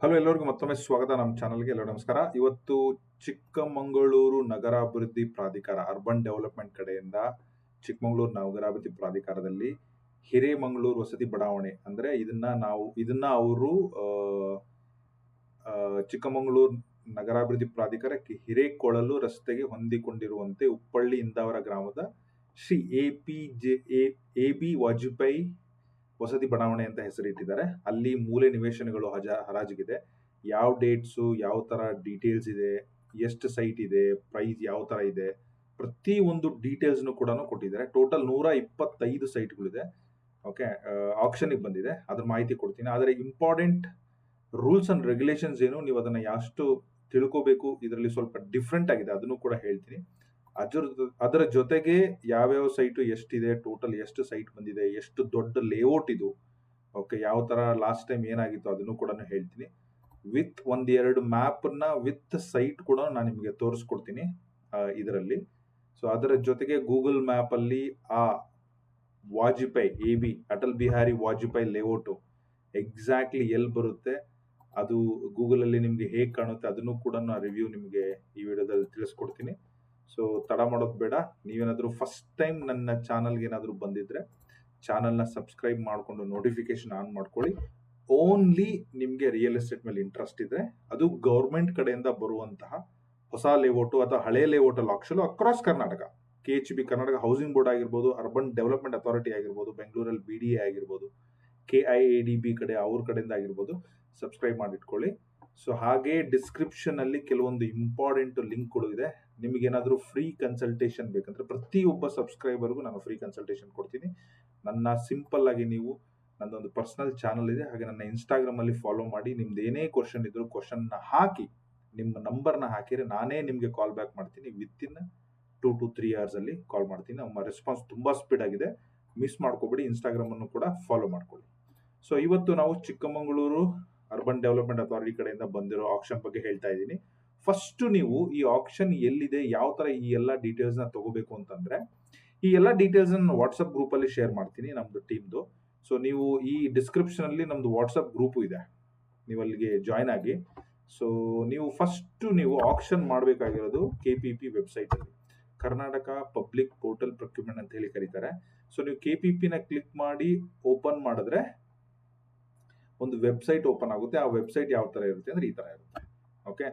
Hello, ಎಲ್ಲರಿಗೂ ಮತ್ತೊಮ್ಮೆ ಸ್ವಾಗತ ನಮ್ಮ ಚಾನಲ್ಗೆ. ಎಲ್ಲರೂ ನಮಸ್ಕಾರ. ಇವತ್ತು ಚಿಕ್ಕಮಗಳೂರು ನಗರಾಭಿವೃದ್ಧಿ ಪ್ರಾಧಿಕಾರ ಅರ್ಬನ್ ಡೆವಲಪ್ಮೆಂಟ್ ಕಡೆಯಿಂದ ಚಿಕ್ಕಮಗಳೂರು ನಗರಾಭಿವೃದ್ಧಿ ಪ್ರಾಧಿಕಾರದಲ್ಲಿ ಹಿರೇಮಂಗಳೂರು ವಸತಿ ಬಡಾವಣೆ ಅಂದ್ರೆ ಇದನ್ನ ಅವರು ಚಿಕ್ಕಮಗಳೂರು ನಗರಾಭಿವೃದ್ಧಿ ಪ್ರಾಧಿಕಾರಕ್ಕೆ ಹಿರೇಕೊಳಲು ರಸ್ತೆಗೆ ಹೊಂದಿಕೊಂಡಿರುವಂತೆ ಉಪ್ಪಳ್ಳಿ ಇಂದಾವರ ಗ್ರಾಮದ ಶ್ರೀ ಎ ಬಿ ವಾಜಪೇಯಿ ವಸತಿ ಬಡಾವಣೆ ಅಂತ ಹೆಸರಿಟ್ಟಿದ್ದಾರೆ. ಅಲ್ಲಿ ಮೂಲೆ ನಿವೇಶನಗಳು ಹರಾಜಿಗಿದೆ. ಯಾವ ಡೇಟ್ಸು, ಯಾವ ತರ ಡೀಟೇಲ್ಸ್ ಇದೆ, ಎಷ್ಟು ಸೈಟ್ ಇದೆ, ಪ್ರೈಸ್ ಯಾವ ತರ ಇದೆ, ಪ್ರತಿ ಒಂದು ಡೀಟೇಲ್ಸ್ ಕೂಡ ಕೊಟ್ಟಿದ್ದಾರೆ. ಟೋಟಲ್ 125 ಸೈಟ್ಗಳಿದೆ. ಓಕೆ, ಆಕ್ಷನ್ಗೆ ಬಂದಿದೆ, ಅದ್ರ ಮಾಹಿತಿ ಕೊಡ್ತೀನಿ. ಆದರೆ ಇಂಪಾರ್ಟೆಂಟ್ ರೂಲ್ಸ್ ಅಂಡ್ ರೆಗ್ಯುಲೇಷನ್ಸ್ ಏನು, ನೀವು ಅದನ್ನ ಎಷ್ಟು ತಿಳ್ಕೋಬೇಕು, ಇದರಲ್ಲಿ ಸ್ವಲ್ಪ ಡಿಫ್ರೆಂಟ್ ಆಗಿದೆ, ಅದನ್ನು ಕೂಡ ಹೇಳ್ತೀನಿ. ಅದರ ಜೊತೆಗೆ ಯಾವ್ಯಾವ ಸೈಟು ಎಷ್ಟಿದೆ, ಟೋಟಲ್ ಎಷ್ಟು ಸೈಟ್ ಬಂದಿದೆ, ಎಷ್ಟು ದೊಡ್ಡ ಲೇಔಟ್ ಇದು, ಓಕೆ, ಯಾವ ತರ ಲಾಸ್ಟ್ ಟೈಮ್ ಏನಾಗಿತ್ತು ಅದನ್ನು ಕೂಡ ಹೇಳ್ತೀನಿ. ವಿತ್ ಒಂದೆರಡು ಮ್ಯಾಪ್ ನ ವಿತ್ ಸೈಟ್ ಕೂಡ ನಾನು ನಿಮಗೆ ತೋರಿಸ್ಕೊಡ್ತೀನಿ ಇದರಲ್ಲಿ. ಸೊ ಅದರ ಜೊತೆಗೆ ಗೂಗಲ್ ಮ್ಯಾಪ್ ಅಲ್ಲಿ ಆ ವಾಜಪೇಯಿ ಅಟಲ್ ಬಿಹಾರಿ ವಾಜಪೇಯಿ ಲೇಔಟ್ ಎಕ್ಸಾಕ್ಟ್ಲಿ ಎಲ್ಲಿ ಬರುತ್ತೆ, ಅದು ಗೂಗಲ್ ಅಲ್ಲಿ ನಿಮ್ಗೆ ಹೇಗೆ ಕಾಣುತ್ತೆ, ಅದನ್ನು ಕೂಡ ರಿವ್ಯೂ ನಿಮಗೆ ಈ ವಿಡಿಯೋದಲ್ಲಿ ತಿಳಿಸ್ಕೊಡ್ತೀನಿ. ಸೊ ತಡ ಮಾಡೋದು ಬೇಡ. ನೀವೇನಾದ್ರೂ ಫಸ್ಟ್ ಟೈಮ್ ನನ್ನ ಚಾನಲ್ಗೆ ಏನಾದರೂ ಬಂದಿದ್ರೆ ಚಾನಲ್ನ ಸಬ್ಸ್ಕ್ರೈಬ್ ಮಾಡಿಕೊಂಡು ನೋಟಿಫಿಕೇಶನ್ ಆನ್ ಮಾಡ್ಕೊಳ್ಳಿ. ಓನ್ಲಿ ನಿಮಗೆ ರಿಯಲ್ ಎಸ್ಟೇಟ್ ಮೇಲೆ ಇಂಟ್ರೆಸ್ಟ್ ಇದ್ರೆ, ಅದು ಗೌರ್ಮೆಂಟ್ ಕಡೆಯಿಂದ ಬರುವಂತಹ ಹೊಸ ಲೇಔಟ್ ಅಥವಾ ಹಳೆ ಲೇಔಟ್ ಅಲ್ಲಿ action across Karnataka, KHB Karnataka housing board ಆಗಿರ್ಬೋದು, ಅರ್ಬನ್ ಡೆವಲಪ್ಮೆಂಟ್ ಅಥಾರಿಟಿ ಆಗಿರ್ಬೋದು, ಬೆಂಗಳೂರಲ್ಲಿ BDA ಆಗಿರ್ಬೋದು, KIADB ಕಡೆ ಅವ್ರ ಕಡೆಯಿಂದ ಆಗಿರ್ಬೋದು, ಸಬ್ಸ್ಕ್ರೈಬ್ ಮಾಡಿಟ್ಕೊಳ್ಳಿ. ಸೊ ಹಾಗೆ ಡಿಸ್ಕ್ರಿಪ್ಷನ್ ಅಲ್ಲಿ ಕೆಲವೊಂದು ಇಂಪಾರ್ಟೆಂಟ್ ಲಿಂಕ್ ಇದೆ. ನಿಮಗೇನಾದ್ರೂ ಫ್ರೀ ಕನ್ಸಲ್ಟೇಷನ್ ಬೇಕಂದ್ರೆ ಪ್ರತಿಯೊಬ್ಬ ಸಬ್ಸ್ಕ್ರೈಬರ್ಗೂ ನಾನು ಫ್ರೀ ಕನ್ಸಲ್ಟೇಷನ್ ಕೊಡ್ತೀನಿ. ನನ್ನ ಸಿಂಪಲ್ ಆಗಿ ನೀವು ನನ್ನೊಂದು ಪರ್ಸನಲ್ ಚಾನಲ್ ಇದೆ, ಹಾಗೆ ನನ್ನ ಇನ್ಸ್ಟಾಗ್ರಾಮ್ ಅಲ್ಲಿ ಫಾಲೋ ಮಾಡಿ. ನಿಮ್ದು ಏನೇ ಕ್ವಶನ್ ಇದ್ರು ಕ್ವಶನ್ ನ ಹಾಕಿ, ನಿಮ್ಮ ನಂಬರ್ನ ಹಾಕಿದ್ರೆ ನಾನೇ ನಿಮ್ಗೆ ಕಾಲ್ ಬ್ಯಾಕ್ ಮಾಡ್ತೀನಿ. ವಿತ್ ಇನ್ 2 to 3 hours ಅಲ್ಲಿ ಕಾಲ್ ಮಾಡ್ತೀನಿ. ನಮ್ಮ ರೆಸ್ಪಾನ್ಸ್ ತುಂಬಾ ಸ್ಪೀಡ್ ಆಗಿದೆ, ಮಿಸ್ ಮಾಡ್ಕೋಬೇಡಿ. ಇನ್ಸ್ಟಾಗ್ರಾಮ್ ಅನ್ನು ಕೂಡ ಫಾಲೋ ಮಾಡ್ಕೊಳ್ಳಿ. ಸೊ ಇವತ್ತು ನಾವು ಚಿಕ್ಕಮಗಳೂರು ಅರ್ಬನ್ ಡೆವಲಪ್ಮೆಂಟ್ ಅಥಾರಿಟಿ ಕಡೆಯಿಂದ ಬಂದಿರೋ ಆಕ್ಷನ್ ಬಗ್ಗೆ ಹೇಳ್ತಾ ಇದ್ದೀನಿ. ಫಸ್ಟ್ ನೀವು ಈ ಆಕ್ಷನ್ ಎಲ್ಲಿದೆ, ಯಾವ ತರ ಈ ಎಲ್ಲ ಡೀಟೇಲ್ಸ್ ನ ತಗೋಬೇಕು ಅಂತಂದ್ರೆ, ಈ ಎಲ್ಲ ಡೀಟೇಲ್ಸ್ ನಾನು ವಾಟ್ಸ್ಆಪ್ ಗ್ರೂಪ್ ಅಲ್ಲಿ ಶೇರ್ ಮಾಡ್ತೀನಿ, ನಮ್ದು ಟೀಮ್ದು. ಸೊ ನೀವು ಈ ಡಿಸ್ಕ್ರಿಪ್ಷನ್ ಅಲ್ಲಿ ನಮ್ದು ವಾಟ್ಸ್ಆಪ್ ಗ್ರೂಪ್ ಇದೆ, ನೀವು ಅಲ್ಲಿಗೆ ಜಾಯ್ನ್ ಆಗಿ. ಸೊ ನೀವು ಆಕ್ಷನ್ ಮಾಡಬೇಕಾಗಿರೋದು KPP ವೆಬ್ಸೈಟ್ ಅಲ್ಲಿ, ಕರ್ನಾಟಕ ಪಬ್ಲಿಕ್ ಪೋರ್ಟಲ್ ಪ್ರೊಕ್ಯೂರ್ಮೆಂಟ್ ಅಂತ ಹೇಳಿ ಕರೀತಾರೆ. ಸೊ ನೀವು KPP ನ ಕ್ಲಿಕ್ ಮಾಡಿ ಓಪನ್ ಮಾಡಿದ್ರೆ ಒಂದು ವೆಬ್ಸೈಟ್ ಓಪನ್ ಆಗುತ್ತೆ. ಆ ವೆಬ್ಸೈಟ್ ಯಾವ ತರ ಇರುತ್ತೆ ಅಂದ್ರೆ ಈ ತರ ಇರುತ್ತೆ. ಓಕೆ,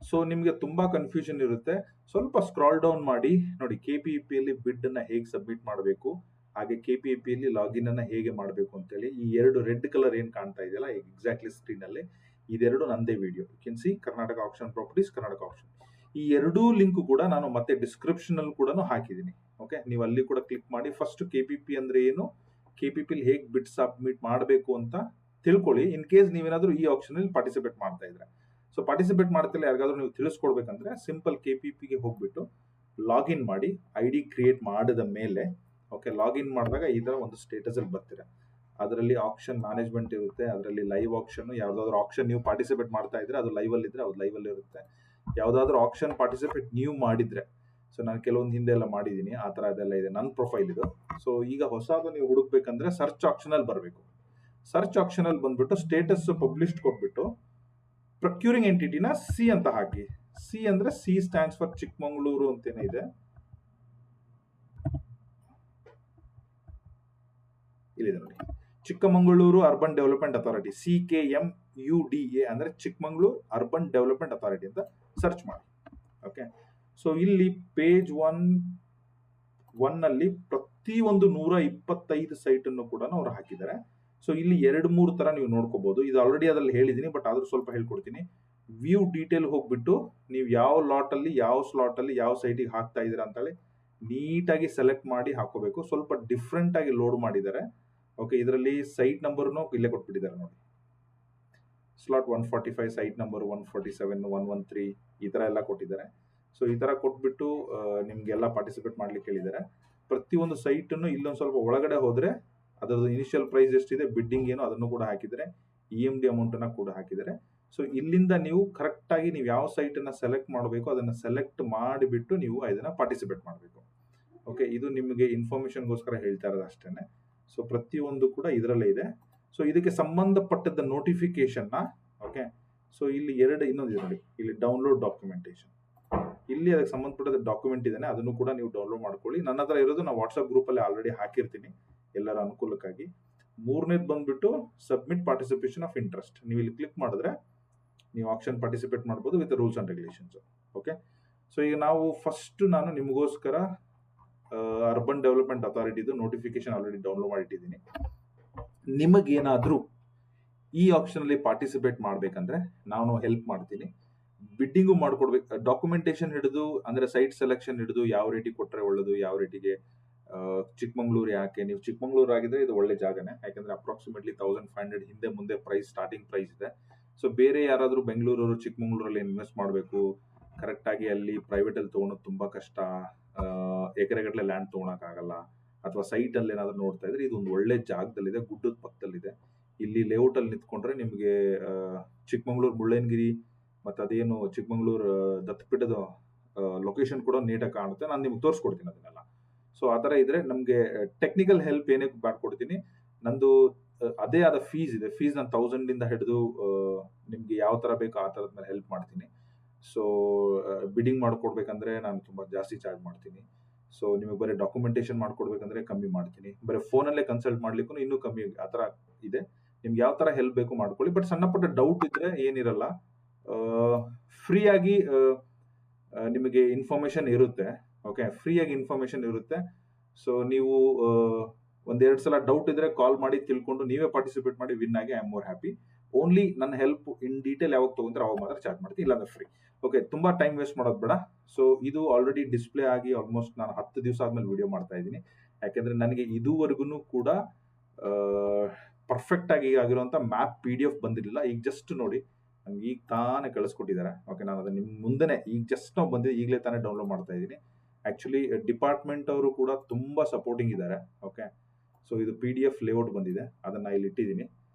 ಸೊ ನಿಮ್ಗೆ ತುಂಬಾ ಕನ್ಫ್ಯೂಷನ್ ಇರುತ್ತೆ. ಸ್ವಲ್ಪ ಸ್ಕ್ರಾಲ್ ಡೌನ್ ಮಾಡಿ ನೋಡಿ, KPP ಅಲ್ಲಿ ಬಿಡ್ ಅನ್ನ ಹೇಗೆ ಸಬ್ಮಿಟ್ ಮಾಡಬೇಕು, ಹಾಗೆ KPP ಅಲ್ಲಿ ಲಾಗಿನ್ ಅನ್ನ ಹೇಗೆ ಮಾಡಬೇಕು ಅಂತೇಳಿ ಈ ಎರಡು ರೆಡ್ ಕಲರ್ ಏನ್ ಕಾಣ್ತಾ ಇದೆಯಲ್ಲ ಎಕ್ಸಾಕ್ಟ್ಲಿ ಸ್ಕ್ರೀನ್ ಅಲ್ಲಿ, ಇದೆರಡು ನಂದೇ video. You can see Karnataka auction properties, Karnataka auction. ಈ ಎರಡೂ ಲಿಂಕ್ ಕೂಡ ನಾನು ಮತ್ತೆ ಡಿಸ್ಕ್ರಿಪ್ಷನ್ ಅಲ್ಲಿ ಕೂಡ ಹಾಕಿದ್ದೀನಿ. ಓಕೆ, ನೀವು ಅಲ್ಲಿ ಕೂಡ ಕ್ಲಿಕ್ ಮಾಡಿ ಫಸ್ಟ್ KPP ಅಂದ್ರೆ ಏನು, KPP ಅಲ್ಲಿ ಹೇಗೆ ಬಿಡ್ ಸಬ್ಮಿಟ್ ಮಾಡಬೇಕು ಅಂತ ತಿಳ್ಕೊಳ್ಳಿ. ಇನ್ ಕೇಸ್ ನೀವೇನಾದ್ರೂ ಈ ಆಕ್ಷನ್ ಅಲ್ಲಿ ಪಾರ್ಟಿಸಿಪೇಟ್ ಮಾಡ್ತಾ ಇದ್ರೆ, ಸೊ ಪಾರ್ಟಿಸಿಪೇಟ್ ಮಾಡ್ತಿಲ್ಲ ಯಾರಿಗಾದ್ರೂ ನೀವು ತಿಳಿಸ್ಕೊಡ್ಬೇಕಂದ್ರೆ ಸಿಂಪಲ್ KPP ಗೆ ಹೋಗ್ಬಿಟ್ಟು ಲಾಗಿನ್ ಮಾಡಿ, ID ಕ್ರಿಯೇಟ್ ಮಾಡಿದ ಮೇಲೆ, ಓಕೆ, ಲಾಗಿನ್ ಮಾಡಿದಾಗ ಈ ತರ ಒಂದು ಸ್ಟೇಟಸ್ ಅಲ್ಲಿ ಬರ್ತೀರಾ. ಅದರಲ್ಲಿ ಆಕ್ಷನ್ ಮ್ಯಾನೇಜ್ಮೆಂಟ್ ಇರುತ್ತೆ, ಅದರಲ್ಲಿ ಲೈವ್ ಆಕ್ಷನ್, ಯಾವ್ದಾದ್ರು ಆಕ್ಷನ್ ನೀವು ಪಾರ್ಟಿಸಿಪೇಟ್ ಮಾಡ್ತಾ ಇದ್ರೆ ಅದು ಲೈವ್ ಅಲ್ಲಿ ಇದ್ರೆ ಅದು ಲೈವ್ ಅಲ್ಲಿ ಇರುತ್ತೆ. ಯಾವ್ದಾದ್ರು ಆಕ್ಷನ್ ಪಾರ್ಟಿಸಿಪೇಟ್ ನೀವು ಮಾಡಿದ್ರೆ, ಸೊ ನಾನು ಕೆಲವೊಂದು ಹಿಂದೆ ಎಲ್ಲ ಮಾಡಿದೀನಿ, ಆ ತರ ಅದೆಲ್ಲ ಇದೆ ನನ್ನ ಪ್ರೊಫೈಲ್ ಇದು. ಸೊ ಈಗ ಹೊಸದು ನೀವು ಹುಡುಕ್ಬೇಕಂದ್ರೆ ಸರ್ಚ್ ಆಕ್ಷನ್ ಅಲ್ಲಿ ಬರಬೇಕು. ಸರ್ಚ್ ಆಕ್ಷನ್ ಅಲ್ಲಿ ಬಂದ್ಬಿಟ್ಟು ಸ್ಟೇಟಸ್ ಪಬ್ಲಿಷ್ಡ್ ಕೊಟ್ಬಿಟ್ಟು ಪ್ರೊಕ್ಯೂರಿಂಗ್ ಎಂಟಿಟಿನ C ಅಂತ ಹಾಕಿ. C ಅಂದ್ರೆ C ಸ್ಟ್ಯಾಂಡ್ಸ್ ಫಾರ್ ಚಿಕ್ಕಮಗಳೂರು ಅಂತೇನೆ ಇದೆ. ಇಲ್ಲಿದೆ ನೋಡಿ, Chikkamagaluru urban development authority, CKMUDA ಅಂದ್ರೆ ಚಿಕ್ಕಮಗಳೂರು ಅರ್ಬನ್ ಡೆವಲಪ್ಮೆಂಟ್ ಅಥಾರಿಟಿ ಅಂತ ಸರ್ಚ್ ಮಾಡಿ. ಓಕೆ, ಸೊ ಇಲ್ಲಿ ಪೇಜ್ 1 ಅಲ್ಲಿ ಪ್ರತಿಯೊಂದು 125 ಸೈಟ್ ಅನ್ನು ಕೂಡ ಅವ್ರು ಹಾಕಿದ್ದಾರೆ. ಸೊ ಇಲ್ಲಿ 2-3 ತರ ನೀವು ನೋಡ್ಕೋಬಹುದು. ಇದು ಆಲ್ರೆಡಿ ಅದ್ರಲ್ಲಿ ಹೇಳಿದೀನಿ, ಬಟ್ ಆದ್ರೂ ಸ್ವಲ್ಪ ಹೇಳ್ಕೊಡ್ತೀನಿ. ವ್ಯೂ ಡೀಟೇಲ್ ಹೋಗ್ಬಿಟ್ಟು ನೀವು ಯಾವ ಲಾಟ್ ಅಲ್ಲಿ, ಯಾವ ಸ್ಲಾಟ್ ಅಲ್ಲಿ, ಯಾವ ಸೈಟಿಗೆ ಹಾಕ್ತಾ ಇದೀರಾ ಅಂತ ಹೇಳಿ ನೀಟಾಗಿ ಸೆಲೆಕ್ಟ್ ಮಾಡಿ ಹಾಕೋಬೇಕು. ಸ್ವಲ್ಪ ಡಿಫ್ರೆಂಟ್ ಆಗಿ ಲೋಡ್ ಮಾಡಿದ್ದಾರೆ. ಓಕೆ, ಇದರಲ್ಲಿ ಸೈಟ್ ನಂಬರ್ನು ಇಲ್ಲೇ ಕೊಟ್ಬಿಟ್ಟಿದ್ದಾರೆ ನೋಡಿ, ಸ್ಲಾಟ್ 145, ಸೈಟ್ ನಂಬರ್ 147, 113 ಈ ತರ ಎಲ್ಲ ಕೊಟ್ಟಿದ್ದಾರೆ. ಸೊ ಈ ತರ ಕೊಟ್ಬಿಟ್ಟು ನಿಮ್ಗೆಲ್ಲ ಪಾರ್ಟಿಸಿಪೇಟ್ ಮಾಡ್ಲಿಕ್ಕೆ ಹೇಳಿದ್ದಾರೆ. ಪ್ರತಿಯೊಂದು ಸೈಟ್ ಅನ್ನು ಇಲ್ಲೊಂದು ಸ್ವಲ್ಪ ಒಳಗಡೆ ಹೋದ್ರೆ ಅದರದ್ದು ಇನಿಷಿಯಲ್ ಪ್ರೈಸ್ ಎಷ್ಟಿದೆ, ಬಿಡ್ಡಿಂಗ್ ಏನು, ಅದನ್ನು ಕೂಡ ಹಾಕಿದ್ದಾರೆ, EMD ಅಮೌಂಟ್ ಅನ್ನ ಕೂಡ ಹಾಕಿದ್ದಾರೆ. ಸೊ ಇಲ್ಲಿಂದ ನೀವು ಕರೆಕ್ಟ್ ಆಗಿ ನೀವು ಯಾವ ಸೈಟ್ ಅನ್ನ ಸೆಲೆಕ್ಟ್ ಮಾಡಬೇಕು ಅದನ್ನ ಸೆಲೆಕ್ಟ್ ಮಾಡಿಬಿಟ್ಟು ನೀವು ಇದನ್ನ ಪಾರ್ಟಿಸಿಪೇಟ್ ಮಾಡಬೇಕು. ಓಕೆ, ಇದು ನಿಮಗೆ ಇನ್ಫಾರ್ಮೇಶನ್ಗೋಸ್ಕರ ಹೇಳ್ತಾ ಇರೋದು ಅಷ್ಟೇನೆ. ಸೊ ಪ್ರತಿಯೊಂದು ಕೂಡ ಇದರಲ್ಲೇ ಇದೆ. ಸೊ ಇದಕ್ಕೆ ಸಂಬಂಧಪಟ್ಟದ ನೋಟಿಫಿಕೇಶನ್ ನ, ಓಕೆ, ಸೊ ಇಲ್ಲಿ ಇನ್ನೊಂದಿದೆ ನೋಡಿ, ಇಲ್ಲಿ ಡೌನ್ಲೋಡ್ ಡಾಕ್ಯುಮೆಂಟೇಶನ್. ಇಲ್ಲಿ ಅದಕ್ಕೆ ಸಂಬಂಧಪಟ್ಟ ಡಾಕ್ಯುಮೆಂಟ್ ಇದೇನೆ, ಅದನ್ನು ಕೂಡ ನೀವು ಡೌನ್ಲೋಡ್ ಮಾಡ್ಕೊಳ್ಳಿ. ನನ್ನ ಹತ್ರ ಇರೋದು ನಾನು ವಾಟ್ಸ್ಆಪ್ ಗ್ರೂಪಲ್ಲಿ ಆಲ್ರೆಡಿ ಹಾಕಿರ್ತೀನಿ ಎಲ್ಲರ ಅನುಕೂಲಕ್ಕಾಗಿ. ಮೂರನೇದು ಬಂದ್ಬಿಟ್ಟು ಸಬ್ಮಿಟ್ ಪಾರ್ಟಿಸಿಪೇಷನ್ ಆಫ್ ಇಂಟ್ರೆಸ್ಟ್. ನೀವು ಇಲ್ಲಿ ಕ್ಲಿಕ್ ಮಾಡಿದ್ರೆ ನೀವು ಆಕ್ಷನ್ ಪಾರ್ಟಿಸಿಪೇಟ್ ಮಾಡ್ಬೋದು with rules and regulations. Okay, so ಈಗ ನಾನು ನಿಮಗೋಸ್ಕರ ಅರ್ಬನ್ ಡೆವಲಪ್ಮೆಂಟ್ ಅಥಾರಿಟಿದು ನೋಟಿಫಿಕೇಶನ್ ಆಲ್ರೆಡಿ ಡೌನ್ಲೋಡ್ ಮಾಡಿಟ್ಟಿದ್ದೀನಿ. ನಿಮಗೇನಾದರೂ ಈ ಆಪ್ಷನಲ್ಲಿ ಪಾರ್ಟಿಸಿಪೇಟ್ ಮಾಡಬೇಕಂದ್ರೆ ನಾನು ಹೆಲ್ಪ್ ಮಾಡ್ತೀನಿ. ಬಿಡ್ಡಿಂಗು ಮಾಡ್ಕೊಡ್ಬೇಕು, ಡಾಕ್ಯುಮೆಂಟೇಶನ್ ಹಿಡಿದು ಅಂದರೆ ಸೈಟ್ ಸೆಲೆಕ್ಷನ್ ಹಿಡಿದು ಯಾವ ರೇಟಿಗೆ ಕೊಟ್ಟರೆ ಒಳ್ಳೆಯದು, ಯಾವ ರೇಟಿಗೆ. ಚಿಕ್ಕಮಂಗ್ಳೂರು ಯಾಕೆ, ನೀವು ಚಿಕ್ಕಮಂಗ್ಳೂರು ಆಗಿದ್ರೆ ಇದು ಒಳ್ಳೆ ಜಾಗನೇ, ಯಾಕಂದರೆ ಅಪ್ರಾಕ್ಸಿಮೇಟ್ಲಿ 1500 ಹಿಂದೆ ಮುಂದೆ ಸ್ಟಾರ್ಟಿಂಗ್ ಪ್ರೈಸ್ ಇದೆ. ಸೊ ಬೇರೆ ಯಾರಾದರೂ ಬೆಂಗಳೂರವರು ಚಿಕ್ಕಮಂಗ್ಳೂರಲ್ಲಿ ಇನ್ವೆಸ್ಟ್ ಮಾಡಬೇಕು, ಕರೆಕ್ಟಾಗಿ ಅಲ್ಲಿ ಪ್ರೈವೇಟಲ್ಲಿ ತೊಗೊಳೋದು ತುಂಬ ಕಷ್ಟ, ಎಕರೆಗಟ್ಟಲೆ ಲ್ಯಾಂಡ್ ತೊಗೊಳಕ್ಕಾಗಲ್ಲ, ಅಥವಾ ಸೈಟಲ್ಲಿ ಏನಾದರೂ ನೋಡ್ತಾ ಇದ್ರೆ ಇದು ಒಂದು ಒಳ್ಳೆ ಜಾಗದಲ್ಲಿದೆ, ಗುಡ್ಡದ ಪಕ್ಕದಲ್ಲಿದೆ. ಇಲ್ಲಿ ಲೇಔಟಲ್ಲಿ ನಿಂತ್ಕೊಂಡ್ರೆ ನಿಮಗೆ ಚಿಕ್ಕಮಂಗ್ಳೂರು ಮುಳ್ಳಯ್ಯನಗಿರಿ ಮತ್ತು ಅದೇನು ಚಿಕ್ಕಮಂಗ್ಳೂರು ದತ್ತಪೀಠದ ಲೊಕೇಶನ್ ಕೂಡ ನೀಟಾಗಿ ಕಾಣುತ್ತೆ. ನಾನು ನಿಮ್ಗೆ ತೋರಿಸ್ಕೊಡ್ತೀನಿ ಅದನ್ನೆಲ್ಲ. ಸೊ ಆ ಥರ ಇದ್ರೆ ನಮಗೆ ಟೆಕ್ನಿಕಲ್ ಹೆಲ್ಪ್ ಏನೇ ಮಾಡ್ಕೊಡ್ತೀನಿ. ನಂದು ಅದೇ ಆದ ಫೀಸ್ ಇದೆ. ಫೀಸ್ ನಾನು 1000 ಹಿಡಿದು ನಿಮಗೆ ಯಾವ ಥರ ಬೇಕೋ ಆ ಥರದ ಮೇಲೆ ಹೆಲ್ಪ್ ಮಾಡ್ತೀನಿ. ಸೊ ಬಿಡಿಂಗ್ ಮಾಡ್ಕೊಡ್ಬೇಕಂದ್ರೆ ನಾನು ತುಂಬ ಜಾಸ್ತಿ ಚಾರ್ಜ್ ಮಾಡ್ತೀನಿ. ಸೊ ನಿಮಗೆ ಬರೀ ಡಾಕ್ಯುಮೆಂಟೇಶನ್ ಮಾಡ್ಕೊಡ್ಬೇಕಂದ್ರೆ ಕಮ್ಮಿ ಮಾಡ್ತೀನಿ. ಬರೀ ಫೋನಲ್ಲೇ ಕನ್ಸಲ್ಟ್ ಮಾಡ್ಲಿಕ್ಕೂ ಇನ್ನೂ ಕಮ್ಮಿ ಆ ಥರ ಇದೆ. ನಿಮ್ಗೆ ಯಾವ ಥರ ಹೆಲ್ಪ್ ಬೇಕು ಮಾಡ್ಕೊಳ್ಳಿ. ಬಟ್ ಸಣ್ಣ ಪುಟ್ಟ ಡೌಟ್ ಇದ್ರೆ ಏನಿರಲ್ಲ, ಫ್ರೀಯಾಗಿ ನಿಮಗೆ ಇನ್ಫಾರ್ಮೇಶನ್ ಇರುತ್ತೆ. ಓಕೆ, ಫ್ರೀಯಾಗಿ ಇನ್ಫಾರ್ಮೇಶನ್ ಇರುತ್ತೆ. ಸೊ ನೀವು 1-2 ಸಲ ಡೌಟ್ ಇದ್ರೆ ಕಾಲ್ ಮಾಡಿ ತಿಳ್ಕೊಂಡು ನೀವೇ ಪಾರ್ಟಿಸಿಪೇಟ್ ಮಾಡಿ ವಿನ್ ಆಗಿ. I am more happy. Only ನನ್ನ ಹೆಲ್ಪ್ ಇನ್ ಡೀಟೇಲ್ ಯಾವಾಗ ತೊಗೊಂಡ್ರೆ ಅವಾಗ ಮಾತ್ರ ಚಾರ್ಜ್ ಮಾಡ್ತೀನಿ, ಇಲ್ಲಾಂದ್ರೆ ಫ್ರೀ. ಓಕೆ, ತುಂಬ ಟೈಮ್ ವೇಸ್ಟ್ ಮಾಡೋದು ಬೇಡ. ಸೊ ಇದು ಆಲ್ರೆಡಿ ಡಿಸ್ಪ್ಲೇ ಆಗಿ ಆಲ್ಮೋಸ್ಟ್ ನಾನು 10 ದಿವಸ ಆದ್ಮೇಲೆ ವಿಡಿಯೋ ಮಾಡ್ತಾ ಇದ್ದೀನಿ. ಯಾಕೆಂದ್ರೆ ನನಗೆ ಇದುವರೆಗೂ ಕೂಡ ಪರ್ಫೆಕ್ಟ್ ಆಗಿ ಆಗಿರುವಂಥ ಮ್ಯಾಪ್ PDF ಬಂದಿರಲಿಲ್ಲ. ಈಗ ಜಸ್ಟ್ ನೋಡಿ, ನಮ್ಗೆ ಈಗ ತಾನೇ ಕಳಿಸ್ಕೊಟ್ಟಿದ್ದಾರೆ. ಓಕೆ, ನಾನು ಅದನ್ನ ನಿಮ್ಮ ಮುಂದೆನೇ ಈಗ ಜಸ್ಟ್ ನಾವು ಬಂದಿದ್ದು ಈಗಲೇ ತಾನೇ ಡೌನ್ಲೋಡ್ ಮಾಡ್ತಾ ಇದ್ದೀನಿ. ಆ್ಯಕ್ಚುಲಿ ಡಿಪಾರ್ಟ್ಮೆಂಟ್ ಅವರು ಕೂಡ ತುಂಬ ಸಪೋರ್ಟಿಂಗ್ ಇದ್ದಾರೆ. ಓಕೆ, ಸೊ ಇದು PDF ಲೇಔಟ್ ಬಂದಿದೆ, ಅದನ್ನು ಇಲ್ಲಿ ಇಟ್ಟಿದ್ದೀನಿ.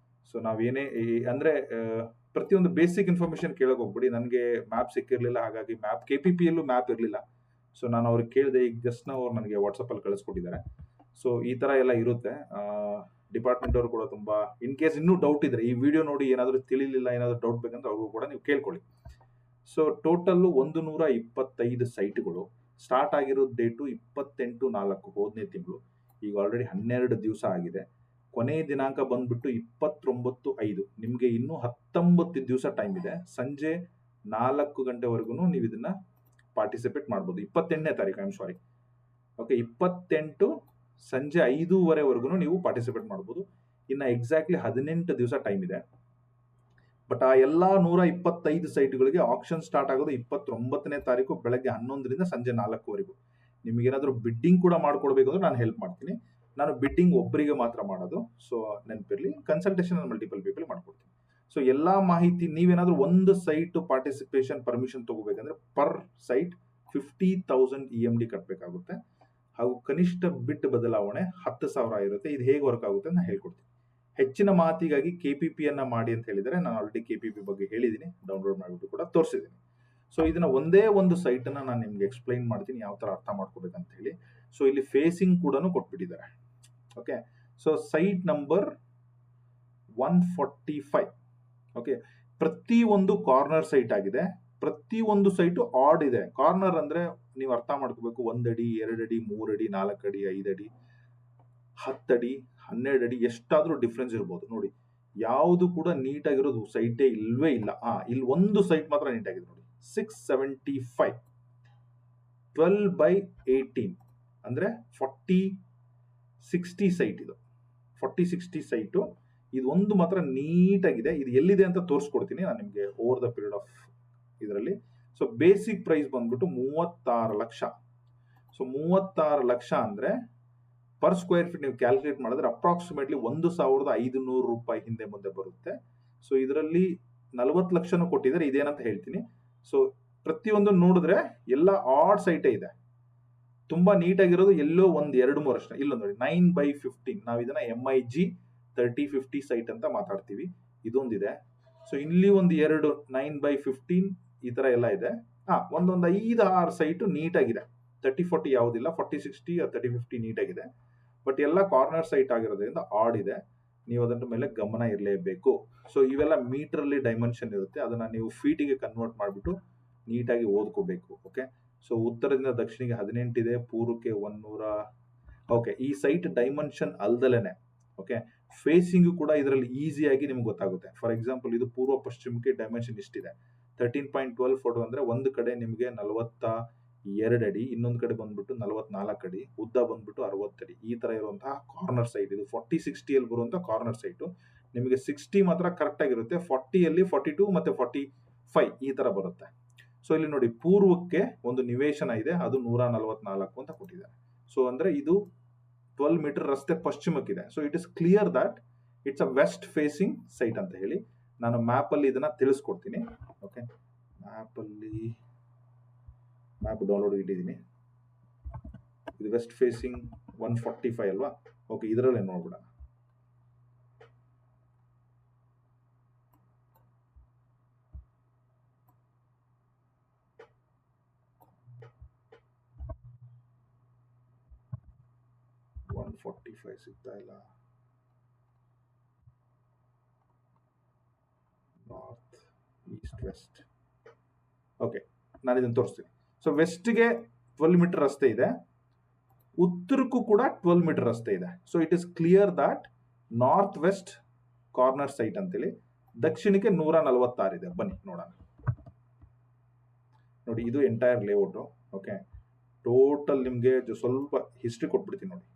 ಸೊ ನಾವೇನೇ ಅಂದರೆ ಪ್ರತಿಯೊಂದು ಬೇಸಿಕ್ ಇನ್ಫಾರ್ಮೇಷನ್ ಕೇಳೋಕೆ ಹೋಗ್ಬಿಡಿ. ನನಗೆ ಮ್ಯಾಪ್ ಸಿಕ್ಕಿರಲಿಲ್ಲ, ಹಾಗಾಗಿ ಮ್ಯಾಪ್ KPPಯಲ್ಲೂ ಮ್ಯಾಪ್ ಇರಲಿಲ್ಲ. ಸೊ ನಾನು ಅವ್ರಿಗೆ ಕೇಳಿದೆ, ಈಗ ಜಸ್ಟ್ ಅವ್ರು ನನಗೆ ವಾಟ್ಸಪ್ಪಲ್ಲಿ ಕಳಿಸ್ಕೊಟ್ಟಿದ್ದಾರೆ. ಸೊ ಈ ಥರ ಎಲ್ಲ ಇರುತ್ತೆ. ಡಿಪಾರ್ಟ್ಮೆಂಟ್ ಅವರು ಕೂಡ ತುಂಬ, ಇನ್ ಕೇಸ್ ಇನ್ನೂ ಡೌಟ್ ಇದ್ರೆ ಈ ವಿಡಿಯೋ ನೋಡಿ ಏನಾದರೂ ತಿಳಿಲಿಲ್ಲ, ಏನಾದರೂ ಡೌಟ್ ಬೇಕಂದ್ರೆ ಅವ್ರಿಗೂ ಕೂಡ ನೀವು ಕೇಳ್ಕೊಳ್ಳಿ. ಸೊ ಟೋಟಲ್ಲು 125 ಸೈಟ್ಗಳು. ಸ್ಟಾರ್ಟ್ ಆಗಿರೋ ಡೇಟು 28/4 ಹೋದನೇ ತಿಂಗಳು. ಈಗ ಆಲ್ರೆಡಿ 12 ದಿವಸ ಆಗಿದೆ. ಕೊನೆಯ ದಿನಾಂಕ ಬಂದ್ಬಿಟ್ಟು 29/5. ನಿಮಗೆ ಇನ್ನೂ 19 ದಿವಸ ಟೈಮ್ ಇದೆ. ಸಂಜೆ 4 ಗಂಟೆವರೆಗೂ ನೀವು ಇದನ್ನ ಪಾರ್ಟಿಸಿಪೇಟ್ ಮಾಡ್ಬೋದು. 28ನೇ ತಾರೀಕು, ಐ ಆಮ್ ಸಾರಿ. ಓಕೆ, 28 ಸಂಜೆ 5:15ವರೆಗೂ ನೀವು ಪಾರ್ಟಿಸಿಪೇಟ್ ಮಾಡ್ಬೋದು. ಇನ್ನು ಎಕ್ಸಾಕ್ಟ್ಲಿ 18 ದಿವಸ ಟೈಮ್ ಇದೆ. ಬಟ್ ಆ ಎಲ್ಲ 125 ಸೈಟ್ಗಳಿಗೆ ಆಕ್ಷನ್ ಸ್ಟಾರ್ಟ್ ಆಗೋದು 29ನೇ ತಾರೀಕು ಬೆಳಗ್ಗೆ 11ರಿಂದ ಸಂಜೆ 4ವರೆಗೂ. ನಿಮಗೇನಾದರೂ ಬಿಡ್ಡಿಂಗ್ ಕೂಡ ಮಾಡ್ಕೊಡ್ಬೇಕು ಅಂದ್ರೆ ನಾನು ಹೆಲ್ಪ್ ಮಾಡ್ತೀನಿ. ನಾನು ಬಿಡ್ಡಿಂಗ್ ಒಬ್ಬರಿಗೆ ಮಾತ್ರ ಮಾಡೋದು, ಸೊ ನೆನಪಿರಲಿ. ಕನ್ಸಲ್ಟೇಷನ್ ಮಲ್ಟಿಪಲ್ ಪೀಪಲ್ ಮಾಡ್ಕೊಡ್ತೀನಿ. ಸೊ ಎಲ್ಲ ಮಾಹಿತಿ, ನೀವೇನಾದರೂ ಒಂದು ಸೈಟ್ ಪಾರ್ಟಿಸಿಪೇಷನ್ ಪರ್ಮಿಷನ್ ತಗೋಬೇಕಂದ್ರೆ ಪರ್ ಸೈಟ್ 50,000 EMD ಕಟ್ಟಬೇಕಾಗುತ್ತೆ. ಹಾಗೂ ಕನಿಷ್ಠ ಬಿಡ್ ಬದಲಾವಣೆ 10,000 ಇರುತ್ತೆ. ಇದು ಹೇಗೆ ವರ್ಕ್ ಆಗುತ್ತೆ ಅಂತ ಹೇಳ್ಕೊಡ್ತೀನಿ. ಹೆಚ್ಚಿನ ಮಾಹಿತಿಗಾಗಿ KPPಯನ್ನು ಮಾಡಿ ಅಂತ ಹೇಳಿದರೆ, ನಾನು ಆಲ್ರೆಡಿ KPP ಬಗ್ಗೆ ಹೇಳಿದ್ದೀನಿ, ಡೌನ್ಲೋಡ್ ಮಾಡಿಬಿಟ್ಟು ಕೂಡ ತೋರಿಸಿದ್ದೀನಿ. ಸೊ ಇದನ್ನ ಒಂದೇ ಒಂದು ಸೈಟನ್ನು ನಾನು ನಿಮ್ಗೆ ಎಕ್ಸ್ಪ್ಲೈನ್ ಮಾಡ್ತೀನಿ ಯಾವ ಥರ ಅರ್ಥ ಮಾಡ್ಕೋಬೇಕಂತ ಹೇಳಿ. ಸೊ ಇಲ್ಲಿ ಫೇಸಿಂಗ್ ಕೂಡ ಕೊಟ್ಬಿಟ್ಟಿದ್ದಾರೆ. Okay, so site number 145. Okay, ಪ್ರತಿಯೊಂದು ಕಾರ್ನರ್ ಸೈಟ್ ಆಗಿದೆ. ಪ್ರತಿಯೊಂದು ಸೈಟು ಆಡ್ ಇದೆ. ಕಾರ್ನರ್ ಅಂದ್ರೆ ನೀವು ಅರ್ಥ ಮಾಡ್ಕೋಬೇಕು, 1 ಅಡಿ, 2 ಅಡಿ, 3 ಅಡಿ, 4 ಅಡಿ, 5 ಅಡಿ, 10 ಅಡಿ, 12 ಅಡಿ, ಎಷ್ಟಾದ್ರೂ ಡಿಫ್ರೆನ್ಸ್ ಇರ್ಬೋದು. ನೋಡಿ, ಯಾವುದು ಕೂಡ ನೀಟಾಗಿರೋದು ಸೈಟೇ ಇಲ್ವೇ ಇಲ್ಲ. ಇಲ್ಲಿ ಒಂದು ಸೈಟ್ ಮಾತ್ರ ನೀಟಾಗಿದೆ ನೋಡಿ, 675 12/18 ಅಂದ್ರೆ 40-60 ಸೈಟ್. ಇದು 40-60 ಸೈಟು. ಇದು ಒಂದು ಮಾತ್ರ ನೀಟಾಗಿದೆ. ಇದು ಎಲ್ಲಿದೆ ಅಂತ ತೋರಿಸ್ಕೊಡ್ತೀನಿ ನಾನು ನಿಮಗೆ ಓವರ್ ದ ಪೀರಿಯಡ್ ಆಫ್ ಇದರಲ್ಲಿ. ಸೊ ಬೇಸಿಕ್ ಪ್ರೈಸ್ ಬಂದ್ಬಿಟ್ಟು 36 ಲಕ್ಷ. ಸೊ 36 ಲಕ್ಷ ಅಂದ್ರೆ ಪರ್ ಸ್ಕ್ವೇರ್ ಫೀಟ್ ನೀವು ಕ್ಯಾಲ್ಕುಲೇಟ್ ಮಾಡಿದ್ರೆ ಅಪ್ರಾಕ್ಸಿಮೇಟ್ಲಿ 1,500 ರೂಪಾಯಿ ಹಿಂದೆ ಮುಂದೆ ಬರುತ್ತೆ. ಸೊ ಇದರಲ್ಲಿ 40 ಲಕ್ಷನೂ ಕೊಟ್ಟಿದ್ದಾರೆ. ಇದೇನಂತ ಹೇಳ್ತೀನಿ. ಸೊ ಪ್ರತಿಯೊಂದು ನೋಡಿದ್ರೆ ಎಲ್ಲ ಆಡ್ ಸೈಟೇ ಇದೆ. ತುಂಬಾ ನೀಟಾಗಿರೋದು ಎಲ್ಲೋ 1-2-3 ಅಷ್ಟೇ. ಇಲ್ಲ ನೋಡಿ, 9/15. ನಾವು ಇದನ್ನ MIG 3050 ಸೈಟ್ ಅಂತ ಮಾತಾಡ್ತೀವಿ. ಇದೊಂದಿದೆ. ಸೊ ಇಲ್ಲಿ ಒಂದು 2 9/15 ಈ ತರ ಎಲ್ಲ ಇದೆ. ಒಂದೊಂದು 5-6 ಸೈಟು ನೀಟಾಗಿದೆ. 30-40 ಯಾವುದಿಲ್ಲ, 40-60 30-50 ನೀಟಾಗಿದೆ. ಬಟ್ ಎಲ್ಲ ಕಾರ್ನರ್ ಸೈಟ್ ಆಗಿರೋದ್ರಿಂದ ಆಡ್ ಇದೆ. ನೀವು ಅದರ ಮೇಲೆ ಗಮನ ಇರಲೇಬೇಕು. ಸೊ ಇವೆಲ್ಲ ಮೀಟರಲ್ಲಿ ಡೈಮೆನ್ಷನ್ ಇರುತ್ತೆ, ಅದನ್ನ ನೀವು ಫೀಟಿಗೆ ಕನ್ವರ್ಟ್ ಮಾಡಿಬಿಟ್ಟು ನೀಟಾಗಿ ಓದ್ಕೋಬೇಕು. ಓಕೆ, ಸೊ ಉತ್ತರದಿಂದ ದಕ್ಷಿಣಿಗೆ 18 ಇದೆ, ಪೂರ್ವಕ್ಕೆ 100. ಓಕೆ, ಈ ಸೈಟ್ ಡೈಮೆನ್ಷನ್ ಅಲ್ದಲೇನೆ ಓಕೆ ಫೇಸಿಂಗ್ ಕೂಡ ಇದರಲ್ಲಿ ಈಸಿಯಾಗಿ ನಿಮ್ಗೆ ಗೊತ್ತಾಗುತ್ತೆ. ಫಾರ್ ಎಕ್ಸಾಂಪಲ್ ಇದು ಪೂರ್ವ ಪಶ್ಚಿಮಕ್ಕೆ ಡೈಮೆನ್ಷನ್ ಇಷ್ಟಿದೆ, 13.12 ಫೋಟೋ ಅಂದ್ರೆ ಒಂದು ಕಡೆ ನಿಮಗೆ 42 ಅಡಿ, ಇನ್ನೊಂದು ಕಡೆ ಬಂದ್ಬಿಟ್ಟು 44 ಅಡಿ, ಉದ್ದ ಬಂದ್ಬಿಟ್ಟು 60 ಅಡಿ. ಈ ತರ ಇರುವಂತಹ ಕಾರ್ನರ್ ಸೈಟ್ ಇದು. 40-60 ಅಲ್ಲಿ ಬರುವಂತಹ ಕಾರ್ನರ್ ಸೈಟ್ ನಿಮಗೆ 60 ಮಾತ್ರ ಕರೆಕ್ಟ್ ಆಗಿರುತ್ತೆ, 40 ಅಲ್ಲಿ 42 ಮತ್ತೆ 45 ಈ ತರ ಬರುತ್ತೆ. ಸೊ ಇಲ್ಲಿ ನೋಡಿ, ಪೂರ್ವಕ್ಕೆ ಒಂದು ನಿವೇಶನ ಇದೆ, ಅದು 144 ಅಂತ ಕೊಟ್ಟಿದ್ದಾರೆ. ಸೊ ಅಂದ್ರೆ ಇದು 12 ಮೀಟರ್ ರಸ್ತೆ ಪಶ್ಚಿಮಕ್ಕಿದೆ. So it is clear that it's a west facing site ಅಂತ ಹೇಳಿ ನಾನು ಮ್ಯಾಪ್ ಅಲ್ಲಿ ಇದನ್ನ ತಿಳಿಸ್ಕೊಡ್ತೀನಿ. ಓಕೆ, ಮ್ಯಾಪ್ ಡೌನ್ಲೋಡ್ ಇಟ್ಟಿದ್ದೀನಿ. ಇದು ವೆಸ್ಟ್ ಫೇಸಿಂಗ್ 145 ಅಲ್ವಾ? ಓಕೆ, ಇದರಲ್ಲೇ ನೋಡ್ಬಿಡ. ಸಿಗ್ತಾ ಇಲ್ಲ. North, East, West. ಓಕೆ, ನಾನು ಇದನ್ನು ತೋರಿಸ್ತೀನಿ. ಸೊ ವೆಸ್ಟ್ಗೆ 12 ಮೀಟರ್ ರಸ್ತೆ ಇದೆ, ಉತ್ತರಕ್ಕೂ ಕೂಡ 12 ಮೀಟರ್ ರಸ್ತೆ ಇದೆ. So it is clear that north west corner site ಅಂತೇಳಿ. ದಕ್ಷಿಣಕ್ಕೆ 146 ಇದೆ. ಬನ್ನಿ ನೋಡೋಣ. ನೋಡಿ, ಇದು ಎಂಟೈರ್ ಲೇಔಟ್. ಓಕೆ, ಟೋಟಲ್ ನಿಮಗೆ ಸ್ವಲ್ಪ ಹಿಸ್ಟ್ರಿ ಕೊಟ್ಬಿಡ್ತೀನಿ ನೋಡಿ.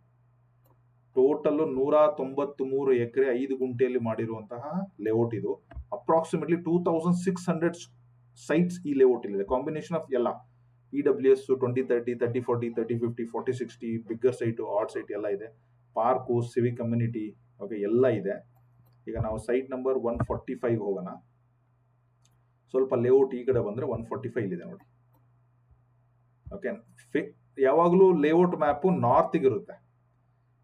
ಟೋಟಲ್ 193 ಎಕರೆ 5 ಗುಂಟೆಯಲ್ಲಿ ಮಾಡಿರುವಂತಹ ಲೇಔಟ್ ಇದು. ಅಪ್ರಾಕ್ಸಿಮೇಟ್ಲಿ 2600 ಸೈಟ್ಸ್ ಈ ಲೇಔಟ್ ಇದೆ. ಕಾಂಬಿನೇಷನ್ ಆಫ್ ಎಲ್ಲ EWS 2030, 3040, 3050, 4060, bigger site, odd site ಎಲ್ಲ ಇದೆ. ಪಾರ್ಕು, ಸಿವಿಕ್ ಕಮ್ಯುನಿಟಿ, ಓಕೆ ಎಲ್ಲ ಇದೆ. ಈಗ ನಾವು ಸೈಟ್ ನಂಬರ್ 145 ಹೋಗೋಣ. ಸ್ವಲ್ಪ ಲೇಔಟ್ ಈ ಕಡೆ ಬಂದ್ರೆ 145 ಇದೆ ನೋಡಿ. ಓಕೆ, ಯಾವಾಗಲೂ ಲೇಔಟ್ ಮ್ಯಾಪು ನಾರ್ತ್ಗೆ ಇರುತ್ತೆ.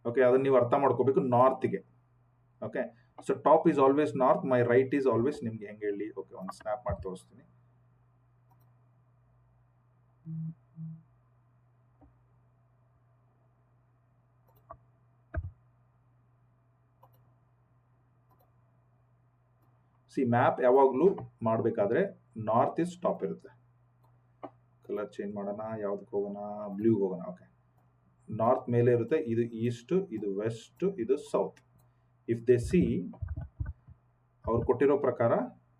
ಓಕೆ, ಅದನ್ನ ನೀವು ಅರ್ಥ ಮಾಡ್ಕೋಬೇಕು, ನಾರ್ತ್ಗೆ. Okay, so top is always north, my right is always, ನಿಮ್ಗೆ ಹೆಂಗೆ ಹೇಳಿ. ಓಕೆ, ಒಂದು ಸ್ನ್ಯಾಪ್ ಮಾಡಿ ತೋರಿಸ್ತೀನಿ. ಸಿ, ಮ್ಯಾಪ್ ಯಾವಾಗಲೂ ಮಾಡಬೇಕಾದ್ರೆ ನಾರ್ತ್ ಇಸ್ ಟಾಪ್ ಇರುತ್ತೆ. ಕಲರ್ ಚೇಂಜ್ ಮಾಡೋಣ, ಯಾವ್ದಕ್ಕೆ ಹೋಗೋಣ? ಬ್ಲೂಗೆ ಹೋಗೋಣ. ಓಕೆ, ನಾರ್ತ್ ಮೇಲೆ ಇರುತ್ತೆ, ಇದು ಈಸ್ಟ್, ಇದು ವೆಸ್ಟ್, ಇದು ಸೌತ್. ಇಫ್ ದೇ ಸಿ, ಅವ್ರು ಕೊಟ್ಟಿರೋ ಪ್ರಕಾರ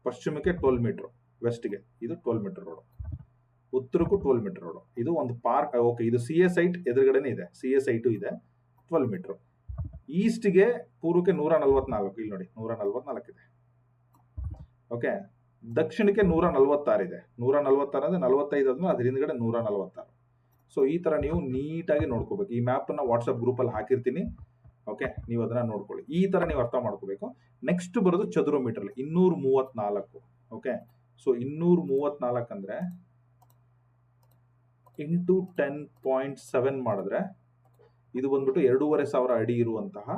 ಪಶ್ಚಿಮಕ್ಕೆ 12 ಮೀಟರ್, ವೆಸ್ಟ್ಗೆ ಇದು 12 ಮೀಟರ್ ರೋಡ್, ಉತ್ತರಕ್ಕೂ 12 ಮೀಟರ್ ರೋಡ್. ಇದು ಒಂದು ಪಾರ್ಕ್. ಓಕೆ, ಇದು CA ಸೈಟ್ ಎದುರುಗಡೆನೇ ಇದೆ, CA ಸೈಟು ಇದೆ 12 ಮೀಟರ್. ಈಸ್ಟ್ಗೆ ಪೂರ್ವಕ್ಕೆ 144, ಇಲ್ಲಿ ನೋಡಿ 144 ಇದೆ. ಓಕೆ, ದಕ್ಷಿಣಕ್ಕೆ 146 ಇದೆ. 146 ಅಂದ್ರೆ 45 ಆದ್ಮೇಲೆ ಅದ್ರ ಹಿಂದ್ಗಡೆ 146. ಸೊ ಈ ತರ ನೀವು ನೀಟಾಗಿ ನೋಡ್ಕೋಬೇಕು. ಈ ಮ್ಯಾಪ್ ಅನ್ನ ವಾಟ್ಸ್ಆಪ್ ಗ್ರೂಪ್ ಅಲ್ಲಿ ಹಾಕಿರ್ತೀನಿ. ಓಕೆ, ನೀವು ಅದನ್ನ ನೋಡ್ಕೊಳ್ಳಿ. ಈ ತರ ನೀವು ಅರ್ಥ ಮಾಡ್ಕೋಬೇಕು. ನೆಕ್ಸ್ಟ್ ಬರೋದು ಚದುರ ಮೀಟರ್ 234. ಓಕೆ, ಸೊ 234 ಅಂದ್ರೆ ಇಂಟು 10.7 ಮಾಡಿದ್ರೆ ಇದು ಬಂದ್ಬಿಟ್ಟು 2,500 ಅಡಿ ಇರುವಂತಹ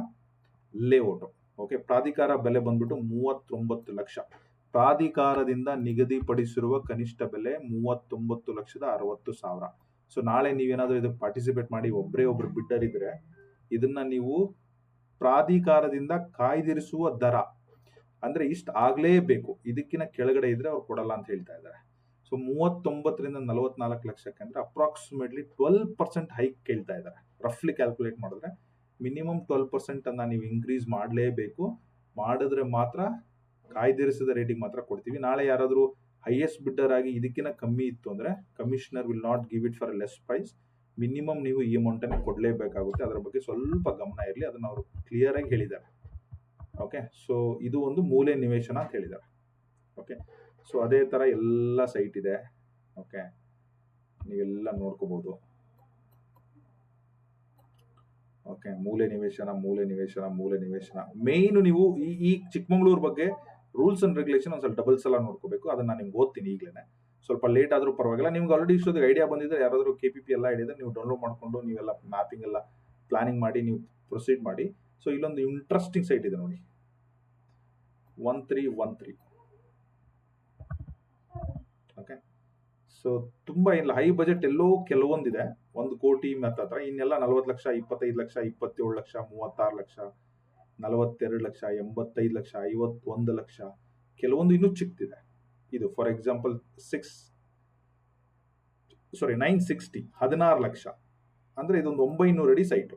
ಲೇಔಟ್. ಓಕೆ, ಪ್ರಾಧಿಕಾರ ಬೆಲೆ ಬಂದ್ಬಿಟ್ಟು 39 ಲಕ್ಷ. ಪ್ರಾಧಿಕಾರದಿಂದ ನಿಗದಿಪಡಿಸಿರುವ ಕನಿಷ್ಠ ಬೆಲೆ 39,60,000. ಸೊ ನಾಳೆ ನೀವೇನಾದ್ರೂ ಇದಕ್ಕೆ ಪಾರ್ಟಿಸಿಪೇಟ್ ಮಾಡಿ ಒಬ್ರು ಬಿಡ್ಡರ್ ಇದ್ರೆ ಇದನ್ನ ನೀವು ಪ್ರಾಧಿಕಾರದಿಂದ ಕಾಯ್ದಿರಿಸುವ ದರ ಅಂದ್ರೆ ಇಷ್ಟು ಆಗ್ಲೇಬೇಕು, ಇದಕ್ಕಿಂತ ಕೆಳಗಡೆ ಇದ್ರೆ ಅವ್ರು ಕೊಡಲ್ಲ ಅಂತ ಹೇಳ್ತಾ ಇದ್ದಾರೆ. ಸೊ 39ರಿಂದ 44 ಲಕ್ಷಕ್ಕೆ ಅಂದ್ರೆ ಅಪ್ರಾಕ್ಸಿಮೇಟ್ಲಿ 12% ಹೈಕ್ ಕೇಳ್ತಾ ಇದ್ದಾರೆ. ರಫ್ಲಿ ಕ್ಯಾಲ್ಕುಲೇಟ್ ಮಾಡಿದ್ರೆ ಮಿನಿಮಮ್ 12% ಅನ್ನ ನೀವು ಇನ್ಕ್ರೀಸ್ ಮಾಡಲೇಬೇಕು. ಮಾಡಿದ್ರೆ ಮಾತ್ರ ಕಾಯ್ದಿರಿಸಿದ ರೇಟಿಗೆ ಮಾತ್ರ ಕೊಡ್ತೀವಿ. ನಾಳೆ ಯಾರಾದರೂ ಹೈಯೆಸ್ಟ್ ಬಿಡ್ಡರ್ ಆಗಿ ಇದಕ್ಕಿಂತ ಕಮ್ಮಿ ಇತ್ತು ಅಂದ್ರೆ commissioner will not give it for less price. Minimum ನೀವು ಈ ಅಮೌಂಟ್ ಅನ್ನು ಕೊಡಲೇಬೇಕಾಗುತ್ತೆ. ಅದರ ಬಗ್ಗೆ ಸ್ವಲ್ಪ ಗಮನ ಇರಲಿ, ಅದನ್ನ ಅವರು ಕ್ಲಿಯರ್ ಆಗಿ ಹೇಳಿದ್ದಾರೆ. ಓಕೆ, ಸೊ ಇದು ಒಂದು ಮೂಲೆ ನಿವೇಶನ ಅಂತ ಹೇಳಿದ್ದಾರೆ. ಓಕೆ, ಸೊ ಅದೇ ತರ ಎಲ್ಲ ಸೈಟ್ ಇದೆ. ಓಕೆ, ನೀವೆಲ್ಲ ನೋಡ್ಕೋಬಹುದು. ಓಕೆ, ಮೂಲೆ ನಿವೇಶನ, ಮೂಲೆ ನಿವೇಶನ, ಮೂಲೆ ನಿವೇಶನ. ಮೇನ್ ನೀವು ಈ ಚಿಕ್ಕಮಗಳೂರು ಬಗ್ಗೆ ರೂಲ್ಸ್ ಅಂಡ್ ರೆಗ್ಯುಲೇಷನ್ ಒಂದು ಸ್ವಲ್ಪ ಡಬಲ್ ಸಲ ನೋಡ್ಕೋಬೇಕು. ಅದನ್ನ ನಾನು ನಿಮ್ಗೆ ಓದ್ತೀನಿ ಈಗಲೇ. ಸ್ವಲ್ಪ ಲೇಟ್ ಆದ್ರೂ ಪರವಾಗಿಲ್ಲ. ನಿಮ್ಗೆ ಆಲ್ರೆಡಿ ಇಷ್ಟೊಂದು ಐಡಿಯಾ ಬಂದಿದ್ರೆ, ಯಾರಾದರೂ KPP ಎಲ್ಲ ಹಿಡಿದ್ರೆ ನೀವು ಡೌನ್ಲೋಡ್ ಮಾಡ್ಕೊಂಡು ನೀವೆಲ್ಲ ಮ್ಯಾಪಿಂಗ್ ಎಲ್ಲ ಪ್ಲಾನಿಂಗ್ ಮಾಡಿ ನೀವು ಪ್ರೊಸೀಡ್ ಮಾಡಿ. ಸೊ ಇಲ್ಲೊಂದು ಇಂಟ್ರೆಸ್ಟಿಂಗ್ ಸೈಟ್ ಇದೆ ನೋಡಿ, 1313. ಓಕೆ, ಸೊ ತುಂಬಾ ಇಲ್ಲ, ಹೈ ಬಜೆಟ್ ಎಲ್ಲೋ ಕೆಲವೊಂದಿದೆ, 1 ಕೋಟಿ ಹತ್ರ. ಇನ್ನೆಲ್ಲ 40 ಲಕ್ಷ, 25 ಲಕ್ಷ, 27 ಲಕ್ಷ, 36 ಲಕ್ಷ, 42 ಲಕ್ಷ, 85 ಲಕ್ಷ, 51 ಲಕ್ಷ, ಕೆಲವೊಂದು ಇನ್ನೂ ಚಿಕ್ತಿದೆ. ಇದು ಫಾರ್ ಎಕ್ಸಾಂಪಲ್ 960 16 ಲಕ್ಷ ಅಂದ್ರೆ ಇದೊಂದು 900 ಅಡಿ ಸೈಟು.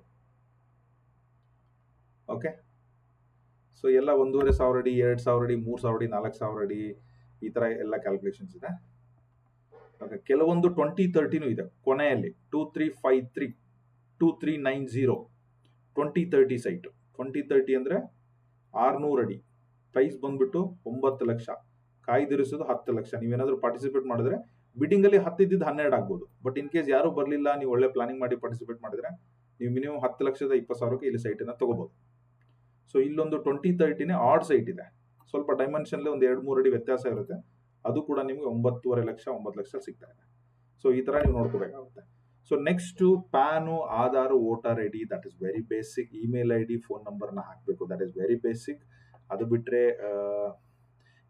ಓಕೆ, ಸೊ ಎಲ್ಲ 1,500 ಅಡಿ, 2,000 ಅಡಿ, 3,000 ಅಡಿ, 4,000 ಅಡಿ, ಈ ತರ ಎಲ್ಲ ಕ್ಯಾಲ್ಕುಲೇಷನ್ಸ್ ಇದೆ. ಓಕೆ, ಕೆಲವೊಂದು 2030 ಇದೆ ಕೊನೆಯಲ್ಲಿ 2353 2390 2030 ಸೈಟ್. 2030 ಅಂದ್ರೆ 600 ಅಡಿ, ಪ್ರೈಸ್ ಬಂದ್ಬಿಟ್ಟು 9 ಲಕ್ಷ, ಕಾಯ್ದಿರಿಸೋದು 10 ಲಕ್ಷ. ನೀವೇನಾದ್ರೂ ಪಾರ್ಟಿಸಿಪೇಟ್ ಮಾಡಿದ್ರೆ ಬಿಡ್ಡಿಂಗ್ ಅಲ್ಲಿ 10 ಇದ್ದಿದ್ದು 12 ಆಗ್ಬೋದು. ಬಟ್ ಇನ್ ಕೇಸ್ ಯಾರು ಬರಲಿಲ್ಲ, ನೀವು ಒಳ್ಳೆ ಪ್ಲಾನಿಂಗ್ ಮಾಡಿ ಪಾರ್ಟಿಸಿಪೇಟ್ ಮಾಡಿದ್ರೆ ನೀವು ಮಿನಿಮಮ್ 10,20,000ಕ್ಕೆ ಇಲ್ಲಿ ಸೈಟನ್ನು ತಗೋಬಹುದು. ಸೊ ಇಲ್ಲೊಂದು 2030 ಆಡ್ ಸೈಟ್ ಇದೆ, ಸ್ವಲ್ಪ ಡೈಮೆನ್ಷನ್ ಒಂದು 2-3 ಅಡಿ ವ್ಯತ್ಯಾಸ ಇರುತ್ತೆ. ಅದು ಕೂಡ ನಿಮಗೆ 9.5 ಲಕ್ಷ 9 ಲಕ್ಷ ಸಿಗ್ತಾ ಇದೆ. ಸೊ ಈ ತರ ನೀವು ನೋಡ್ಕೋಬೇಕಾಗುತ್ತೆ. So next PAN, Aadhaar, voter I D, that is very basic. Email I D, phone ನಂಬರ್ನ ಹಾಕಬೇಕು, ದಟ್ ಇಸ್ ವೆರಿ ಬೇಸಿಕ್. ಅದು ಬಿಟ್ಟರೆ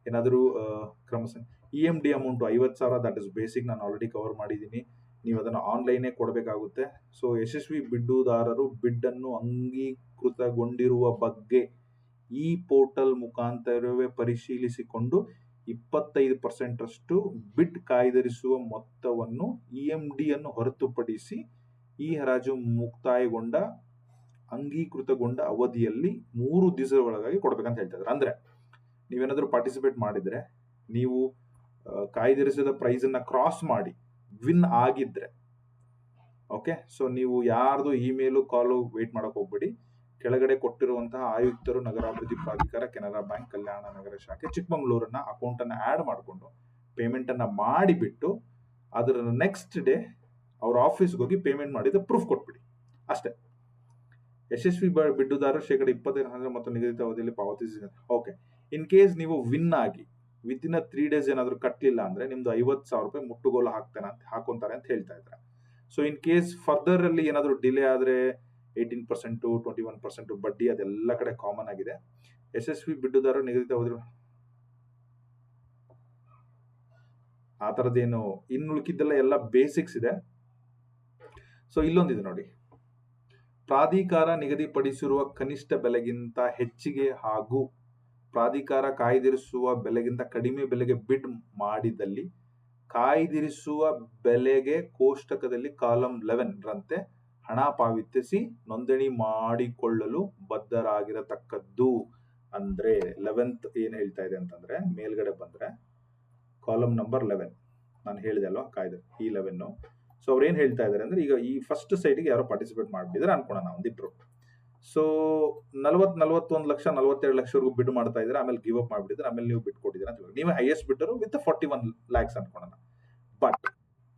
ಏನಾದರೂ EMD amount 50,000, that is basic, ನಾನು ಆಲ್ರೆಡಿ ಕವರ್ ಮಾಡಿದ್ದೀನಿ. ನೀವು ಅದನ್ನು ಆನ್ಲೈನೇ ಕೊಡಬೇಕಾಗುತ್ತೆ. ಸೊ ಯಶಸ್ವಿ ಬಿಡ್ಡುದಾರರು ಬಿಡ್ಡನ್ನು ಅಂಗೀಕೃತಗೊಂಡಿರುವ ಬಗ್ಗೆ ಈ ಪೋರ್ಟಲ್ ಮುಖಾಂತರವೇ ಪರಿಶೀಲಿಸಿಕೊಂಡು 25% ಬಿಡ್ ಕಾಯ್ದಿರಿಸುವ ಮೊತ್ತವನ್ನು EMD ಅನ್ನು ಹೊರತುಪಡಿಸಿ ಈ ಹರಾಜು ಮುಕ್ತಾಯಗೊಂಡ ಅಂಗೀಕೃತಗೊಂಡ ಅವಧಿಯಲ್ಲಿ 3 ದಿವಸದ ಒಳಗಾಗಿ ಕೊಡ್ಬೇಕಂತ ಹೇಳ್ತಾ ಇದ್ದಾರೆ. ಅಂದ್ರೆ ನೀವೇನಾದ್ರೂ ಪಾರ್ಟಿಸಿಪೇಟ್ ಮಾಡಿದ್ರೆ, ನೀವು ಕಾಯ್ದಿರಿಸಿದ ಪ್ರೈಸ್ ಅನ್ನ ಕ್ರಾಸ್ ಮಾಡಿ ವಿನ್ ಆಗಿದ್ರೆ, ಓಕೆ, ಸೊ ನೀವು ಯಾರ್ದು ಇಮೇಲು ಕಾಲು ವೇಟ್ ಮಾಡಕ್ ಹೋಗ್ಬೇಡಿ. ಕೆಳಗಡೆ ಕೊಟ್ಟಿರುವಂತಹ ಆಯುಕ್ತರು, ನಗರಾಭಿವೃದ್ಧಿ ಪ್ರಾಧಿಕಾರ, ಕೆನರಾ ಬ್ಯಾಂಕ್, ಕಲ್ಯಾಣ ನಗರ ಶಾಖೆ, ಚಿಕ್ಕಮಗಳೂರನ್ನ ಅಕೌಂಟ್ ಅನ್ನ ಆಡ್ ಮಾಡಿಕೊಂಡು ಪೇಮೆಂಟ್ ಅನ್ನ ಮಾಡಿಬಿಟ್ಟು ಅದರ ನೆಕ್ಸ್ಟ್ ಡೇ ಅವ್ರ ಆಫೀಸ್ಗೆ ಹೋಗಿ ಪೇಮೆಂಟ್ ಮಾಡಿದ ಪ್ರೂಫ್ ಕೊಟ್ಬಿಡಿ ಅಷ್ಟೇ. ಯಶಸ್ವಿ ಬಿಡ್ಡುದಾರರು ಶೇಕಡ 25% ಮತ್ತು ನಿಗದಿತ ಅವಧಿಯಲ್ಲಿ ಪಾವತಿಸಿದ. ಓಕೆ, ಇನ್ ಕೇಸ್ ನೀವು ವಿನ್ ಆಗಿ ವಿತಿನ್ 3 days ಏನಾದ್ರು ಕಟ್ಟಲಿಲ್ಲ ಅಂದ್ರೆ ನಿಮ್ದು 50,000 ರೂಪಾಯಿ ಮುಟ್ಟುಗೋಲು ಹಾಕೊಂತಾರೆ ಅಂತ ಹೇಳ್ತಾ ಇದ್ದಾರೆ. ಸೊ ಇನ್ ಕೇಸ್ ಫರ್ದರ್ ಅಲ್ಲಿ ಏನಾದ್ರು ಡಿಲೇ ಆದ್ರೆ 18%, 21% ಬಡ್ಡಿ, ಅದೆಲ್ಲ ಕಡೆ ಕಾಮನ್ ಆಗಿದೆ. ಯಶಸ್ವಿ ಬಿಡ್ಡುದಾರರು ನಿಗದಿತ ಅವಧಿ ಆ ತರದೇನು ಇನ್ನು ಉಳಿಕಿದ್ದೆಲ್ಲ ಎಲ್ಲ ಬೇಸಿಕ್ಸ್ ಇದೆ. ಸೊ ಇಲ್ಲೊಂದಿದೆ ನೋಡಿ, ಪ್ರಾಧಿಕಾರ ನಿಗದಿಪಡಿಸಿರುವ ಕನಿಷ್ಠ ಬೆಲೆಗಿಂತ ಹೆಚ್ಚಿಗೆ ಹಾಗೂ ಪ್ರಾಧಿಕಾರ ಕಾಯ್ದಿರಿಸುವ ಬೆಲೆಗಿಂತ ಕಡಿಮೆ ಬೆಲೆಗೆ ಬಿಡ್ ಮಾಡಿದಲ್ಲಿ ಕಾಯ್ದಿರಿಸುವ ಬೆಲೆಗೆ ಕೋಷ್ಟಕದಲ್ಲಿ ಕಾಲಂ 11 ರಂತೆ ಹಣ ಪಾವತಿಸಿ ನೋಂದಣಿ ಮಾಡಿಕೊಳ್ಳಲು ಬದ್ಧರಾಗಿರತಕ್ಕದ್ದು. ಅಂದ್ರೆ 11th ಏನ್ ಹೇಳ್ತಾ ಇದೆ ಅಂತಂದ್ರೆ, ಮೇಲ್ಗಡೆ ಬಂದ್ರೆ ಕಾಲಂ ನಂಬರ್ 11 ನಾನು ಹೇಳಿದೆ ಅಲ್ವಾ, ಕಾಯ್ದೆ ಈ 11. ಸೊ ಅವ್ರು ಏನ್ ಹೇಳ್ತಾ ಇದಾರೆ ಅಂದ್ರೆ, ಈಗ ಈ ಫಸ್ಟ್ ಸೈಟ್ಗೆ ಯಾರೋ ಪಾರ್ಟಿಸಿಪೇಟ್ ಮಾಡಿದ್ರೆ ಅನ್ಕೋಣ ಒಂದಿಬ್ರು. ಸೊ 41 ಲಕ್ಷ 42 ಲಕ್ಷವರೆಗೂ ಬಿಡ್ ಮಾಡ್ತಾ ಇದ್ರೆ, ಆಮೇಲೆ ಗಿವ್ ಅಪ್ ಮಾಡ್ಬಿಟ್ಟಿದ್ರೆ, ಆಮೇಲೆ ನೀವು ಬಿಟ್ ಕೊಟ್ಟಿದ್ದೀರಾ ಅಂತ ಹೇಳಿ, ನೀವೇ ಹೈಯೆಸ್ಟ್ ಬಿಟ್ಟರು ವಿತ್ 41 lakhs ಅನ್ಕೋಣ. But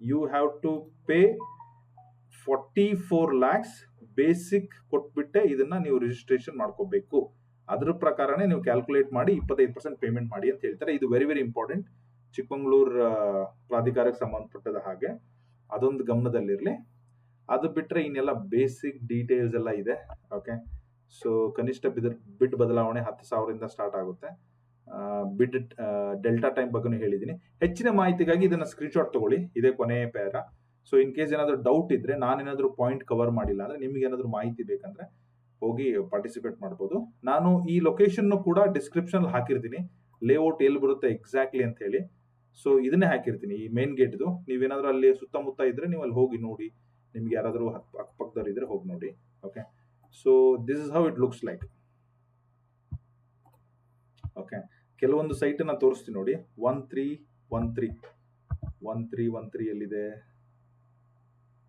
you have to pay 44 lakhs basic ಕೊಟ್ಬಿಟ್ಟೆ ಇದನ್ನ ನೀವು ರಿಜಿಸ್ಟ್ರೇಷನ್ ಮಾಡ್ಕೋಬೇಕು. ಅದ್ರ ಪ್ರಕಾರನೇ ನೀವು ಕ್ಯಾಲ್ಕುಲೇಟ್ ಮಾಡಿ 25% ಪೇಮೆಂಟ್ ಮಾಡಿ ಅಂತ ಹೇಳ್ತಾರೆ. ಇದು ವೆರಿ ವೆರಿ ಇಂಪಾರ್ಟೆಂಟ್, ಚಿಕ್ಕಮಗಳೂರು ಪ್ರಾಧಿಕಾರಕ್ಕೆ ಸಂಬಂಧಪಟ್ಟದ ಹಾಗೆ ಅದೊಂದು ಗಮನದಲ್ಲಿರ್ಲಿ. ಅದು ಬಿಟ್ರೆ ಇನ್ನೆಲ್ಲ ಬೇಸಿಕ್ ಡೀಟೇಲ್ಸ್ ಎಲ್ಲ ಇದೆ. ಓಕೆ, ಸೊ ಕನಿಷ್ಠ ಬಿಡ್ ಬದಲಾವಣೆ 10,000 ಸ್ಟಾರ್ಟ್ ಆಗುತ್ತೆ. ಬಿಡ್ ಡೆಲ್ಟಾ ಟೈಮ್ ಬಗ್ಗೆ ಹೇಳಿದ್ದೀನಿ. ಹೆಚ್ಚಿನ ಮಾಹಿತಿಗಾಗಿ ಇದನ್ನ ಸ್ಕ್ರೀನ್ಶಾಟ್ ತಗೊಳ್ಳಿ, ಇದೇ ಕೊನೆಯ ಪ್ಯಾರ. ಸೊ ಇನ್ ಕೇಸ್ ಏನಾದ್ರು ಡೌಟ್ ಇದ್ರೆ, ನಾನೇನಾದ್ರೂ ಪಾಯಿಂಟ್ ಕವರ್ ಮಾಡಿಲ್ಲ ಅಂದ್ರೆ, ನಿಮ್ಗೆ ಏನಾದ್ರು ಮಾಹಿತಿ ಬೇಕಂದ್ರೆ ಹೋಗಿ ಪಾರ್ಟಿಸಿಪೇಟ್ ಮಾಡ್ಬೋದು. ನಾನು ಈ ಲೊಕೇಶನ್ ಕೂಡ ಡಿಸ್ಕ್ರಿಪ್ಷನ್ ಹಾಕಿರ್ತೀನಿ, ಲೇಔಟ್ ಎಲ್ಲಿ ಬರುತ್ತೆ ಎಕ್ಸಾಕ್ಟ್ಲಿ ಅಂತ ಹೇಳಿ. ಸೊ ಇದನ್ನೇ ಹಾಕಿರ್ತೀನಿ, ಈ ಮೇನ್ ಗೇಟ್ದು. ನೀವೇನಾದ್ರೂ ಅಲ್ಲಿ ಸುತ್ತಮುತ್ತ ಇದ್ರೆ ನೀವು ಅಲ್ಲಿ ಹೋಗಿ ನೋಡಿ, ನಿಮ್ಗೆ ಯಾರಾದ್ರೂ ಅಕ್ಕಪಕ್ಕದವ್ರು ಇದ್ರೆ ಹೋಗಿ ನೋಡಿ. Okay, so this is how it looks like. Okay, ಕೆಲವೊಂದು ಸೈಟ್ ಅನ್ನ ತೋರಿಸ್ತೀನಿ ನೋಡಿ. 1313 ಎಲ್ಲಿದೆ?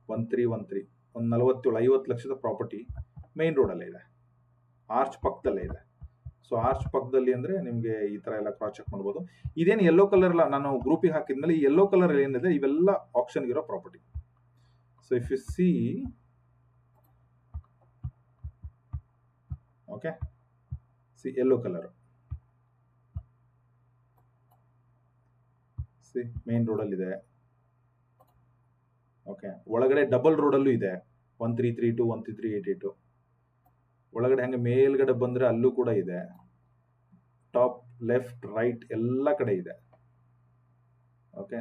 1313 ಒಂದು 47-50 ಲಕ್ಷದ ಪ್ರಾಪರ್ಟಿ ಮೇನ್ ರೋಡ್ ಅಲ್ಲೇ ಇದೆ, ಆರ್ಚ್ ಪಕ್ಕದಲ್ಲೇ ಇದೆ. ಸೊ ಆರ್ಚ್ ಪಕ್ಕದಲ್ಲಿ ಅಂದ್ರೆ ನಿಮ್ಗೆ ಈ ತರ ಎಲ್ಲ ಕ್ರಾಸ್ ಚೆಕ್ ಮಾಡ್ಬೋದು. ಇದೇನು ಯೆಲ್ಲೋ ಕಲರ್ ಅಲ್ಲ, ನಾನು ಗ್ರೂಪಿಗೆ ಹಾಕಿದ್ಮೇಲೆ ಈ ಯೆಲ್ಲೋ ಕಲರ್ ಏನಿದೆ ಇವೆಲ್ಲ ಆಪ್ಷನ್ ಇರೋ property. So if U C, okay, C yellow colour, C main road ಅಲ್ಲಿ ಇದೆ. ಓಕೆ, ಒಳಗಡೆ ಡಬಲ್ ರೋಡ್ ಅಲ್ಲೂ ಇದೆ, 1332 13388. ಒಳಗಡೆ ಹಂಗೆ ಮೇಲ್ಗಡೆ ಬಂದ್ರೆ ಅಲ್ಲೂ ಕೂಡ ಇದೆ, ಟಾಪ್ ಲೆಫ್ಟ್ ರೈಟ್ ಎಲ್ಲ ಕಡೆ ಇದೆ. ಓಕೆ,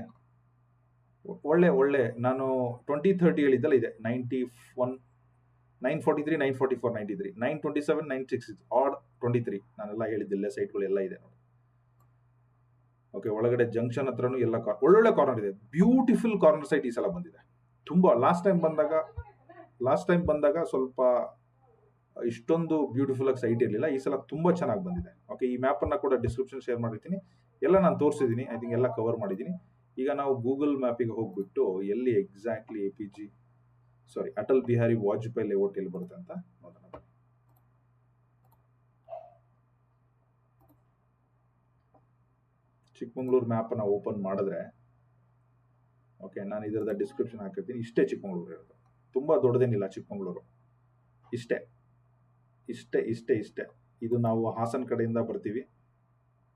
ಒಳ್ಳೆ ನಾನು 2030 ಹೇಳಿದ್ದಲ್ಲ ಇದೆ 91 943, 944, 93, 927, 966, ಆಡ್ 23. ನಾನೆಲ್ಲ ಹೇಳಿದ್ದಿಲ್ಲ, ಸೈಟ್ಗಳು ಎಲ್ಲ ಇದೆ ನೋಡಿ. ಓಕೆ, ಒಳಗಡೆ ಜಂಕ್ಷನ್ ಹತ್ರನೂ ಎಲ್ಲ ಒಳ್ಳೊಳ್ಳೆ ಕಾರ್ನರ್ ಇದೆ. ಬ್ಯೂಟಿಫುಲ್ ಕಾರ್ನರ್ ಸೈಟ್ ಈ ಸಲ ಬಂದಿದೆ. ತುಂಬಾ ಲಾಸ್ಟ್ ಟೈಮ್ ಬಂದಾಗ ಸ್ವಲ್ಪ ಇಷ್ಟೊಂದು ಬ್ಯೂಟಿಫುಲ್ ಆಗಿ ಸೈಟ್ ಇರಲಿಲ್ಲ. ಈ ಸಲ ತುಂಬಾ ಚೆನ್ನಾಗಿ ಬಂದಿದೆ. ಓಕೆ, ಈ ಮ್ಯಾಪ್ ಅನ್ನ ಕೂಡ ಡಿಸ್ಕ್ರಿಪ್ಷನ್ ಶೇರ್ ಮಾಡಿರ್ತೀನಿ. ಎಲ್ಲ ನಾನು ತೋರಿಸಿದ್ದೀನಿ, ಐ ಥಿಂಕ್ ಎಲ್ಲ ಕವರ್ ಮಾಡಿದ್ದೀನಿ. ಈಗ ನಾವು ಗೂಗಲ್ ಮ್ಯಾಪಿಗೆ ಹೋಗ್ಬಿಟ್ಟು ಎಲ್ಲಿ ಎಕ್ಸಾಕ್ಟ್ಲಿ ಅಟಲ್ ಬಿಹಾರಿ ವಾಜಪೇಯಿ ಲೇಔಟ್ ಎಲ್ಲಿ ಬರುತ್ತೆ ಅಂತ ನೋಡೋಣ. ಚಿಕ್ಕಮಂಗ್ಳೂರು ಮ್ಯಾಪ್ ಅನ್ನ ಓಪನ್ ಮಾಡಿದ್ರೆ, ಓಕೆ, ನಾನು ಇದರದ ಡಿಸ್ಕ್ರಿಪ್ಷನ್ ಹಾಕಿರ್ತೀನಿ. ಇಷ್ಟೇ ಚಿಕ್ಕಮಂಗ್ಳೂರು ಇರೋದು, ತುಂಬಾ ದೊಡ್ಡದೇನಿಲ್ಲ ಚಿಕ್ಕಮಂಗ್ಳೂರು. ಇಷ್ಟೇ. ಇದು ನಾವು ಹಾಸನ್ ಕಡೆಯಿಂದ ಬರ್ತೀವಿ.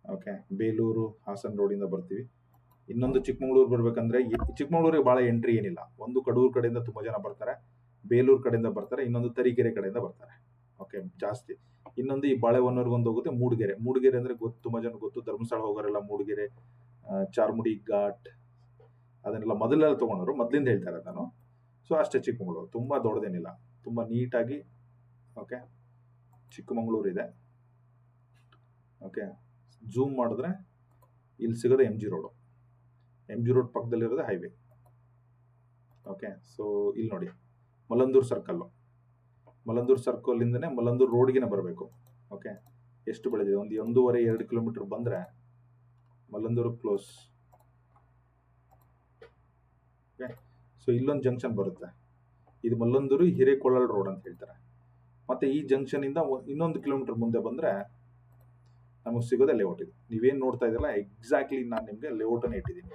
ಓಕೆ, ಬೇಲೂರು ಹಾಸನ್ ರೋಡಿಂದ ಬರ್ತೀವಿ. ಇನ್ನೊಂದು ಚಿಕ್ಕಮಂಗ್ಳೂರು ಬರ್ಬೇಕಂದ್ರೆ ಚಿಕ್ಕಮಂಗ್ಳೂರಿಗೆ ಬಹಳ ಎಂಟ್ರಿ ಏನಿಲ್ಲ. ಒಂದು ಕಡೂರು ಕಡೆಯಿಂದ ತುಂಬಾ ಜನ ಬರ್ತಾರೆ, ಬೇಲೂರು ಕಡೆಯಿಂದ ಬರ್ತಾರೆ, ಇನ್ನೊಂದು ತರೀಕೆರೆ ಕಡೆಯಿಂದ ಬರ್ತಾರೆ. ಓಕೆ, ಜಾಸ್ತಿ. ಇನ್ನೊಂದು ಈ ಬಾಳೆಹೊನ್ನೂರ್ಗೊಂದು ಹೋಗುತ್ತೆ ಮೂಡಿಗೆರೆ ಅಂದ್ರೆ ತುಂಬಾ ಜನ ಗೊತ್ತು. ಧರ್ಮಸ್ಥಳ ಹೋಗೋರೆಲ್ಲ ಮೂಡಿಗೆರೆ, ಚಾರ್ಮುಡಿ ಘಾಟ್ ಅದನ್ನೆಲ್ಲ ಮೊದಲೆಲ್ಲ ತಗೊಂಡವರು, ಮೊದಲಿಂದ ಹೇಳ್ತಾ ಇರೋದು ನಾನು. ಸೊ ಅಷ್ಟೇ ಚಿಕ್ಕಮಂಗ್ಳೂರು, ತುಂಬಾ ದೊಡ್ಡದೇನಿಲ್ಲ, ತುಂಬಾ ನೀಟಾಗಿ. ಓಕೆ, ಚಿಕ್ಕಮಂಗ್ಳೂರು ಇದೆ. ಓಕೆ, ಝೂಮ್ ಮಾಡಿದ್ರೆ ಇಲ್ಲಿ ಸಿಗೋದು ಎಂ ಜಿ ರೋಡ್ ಪಕ್ಕದಲ್ಲಿರೋದು ಹೈವೇ. ಓಕೆ, ಸೊ ಇಲ್ಲಿ ನೋಡಿ ಮಲ್ಲಂದೂರು ಸರ್ಕಲ್ ಇಂದನೇ ಮಲ್ಲಂದೂರು ರೋಡ್ಗೆ ಬರಬೇಕು. ಓಕೆ, ಎಷ್ಟು ಬೆಳೆದಿದೆ, 1.5-2 ಕಿಲೋಮೀಟರ್ ಬಂದ್ರೆ ಮಲ್ಲಂದೂರು ಕ್ಲೋಸ್. ಓಕೆ, ಸೊ ಇಲ್ಲೊಂದು ಜಂಕ್ಷನ್ ಬರುತ್ತೆ, ಇದು ಮಲ್ಲಂದೂರು ಹಿರೇಕೊಳ್ಳಲ್ ರೋಡ್ ಅಂತ ಹೇಳ್ತಾರೆ. ಮತ್ತೆ ಈ ಜಂಕ್ಷನ್ ಇಂದ 1 ಕಿಲೋಮೀಟರ್ ಮುಂದೆ ಬಂದ್ರೆ ನಮಗೆ ಸಿಗೋದೇ ಲೇಔಟ್. ಇದು ನೀವೇನು ನೋಡ್ತಾ ಇದ್ದಲ್ಲ, ಎಕ್ಸಾಕ್ಟ್ಲಿ ನಾನು ನಿಮಗೆ ಲೇಔಟ್ ಅನ್ನು ಇಟ್ಟಿದ್ದೀನಿ.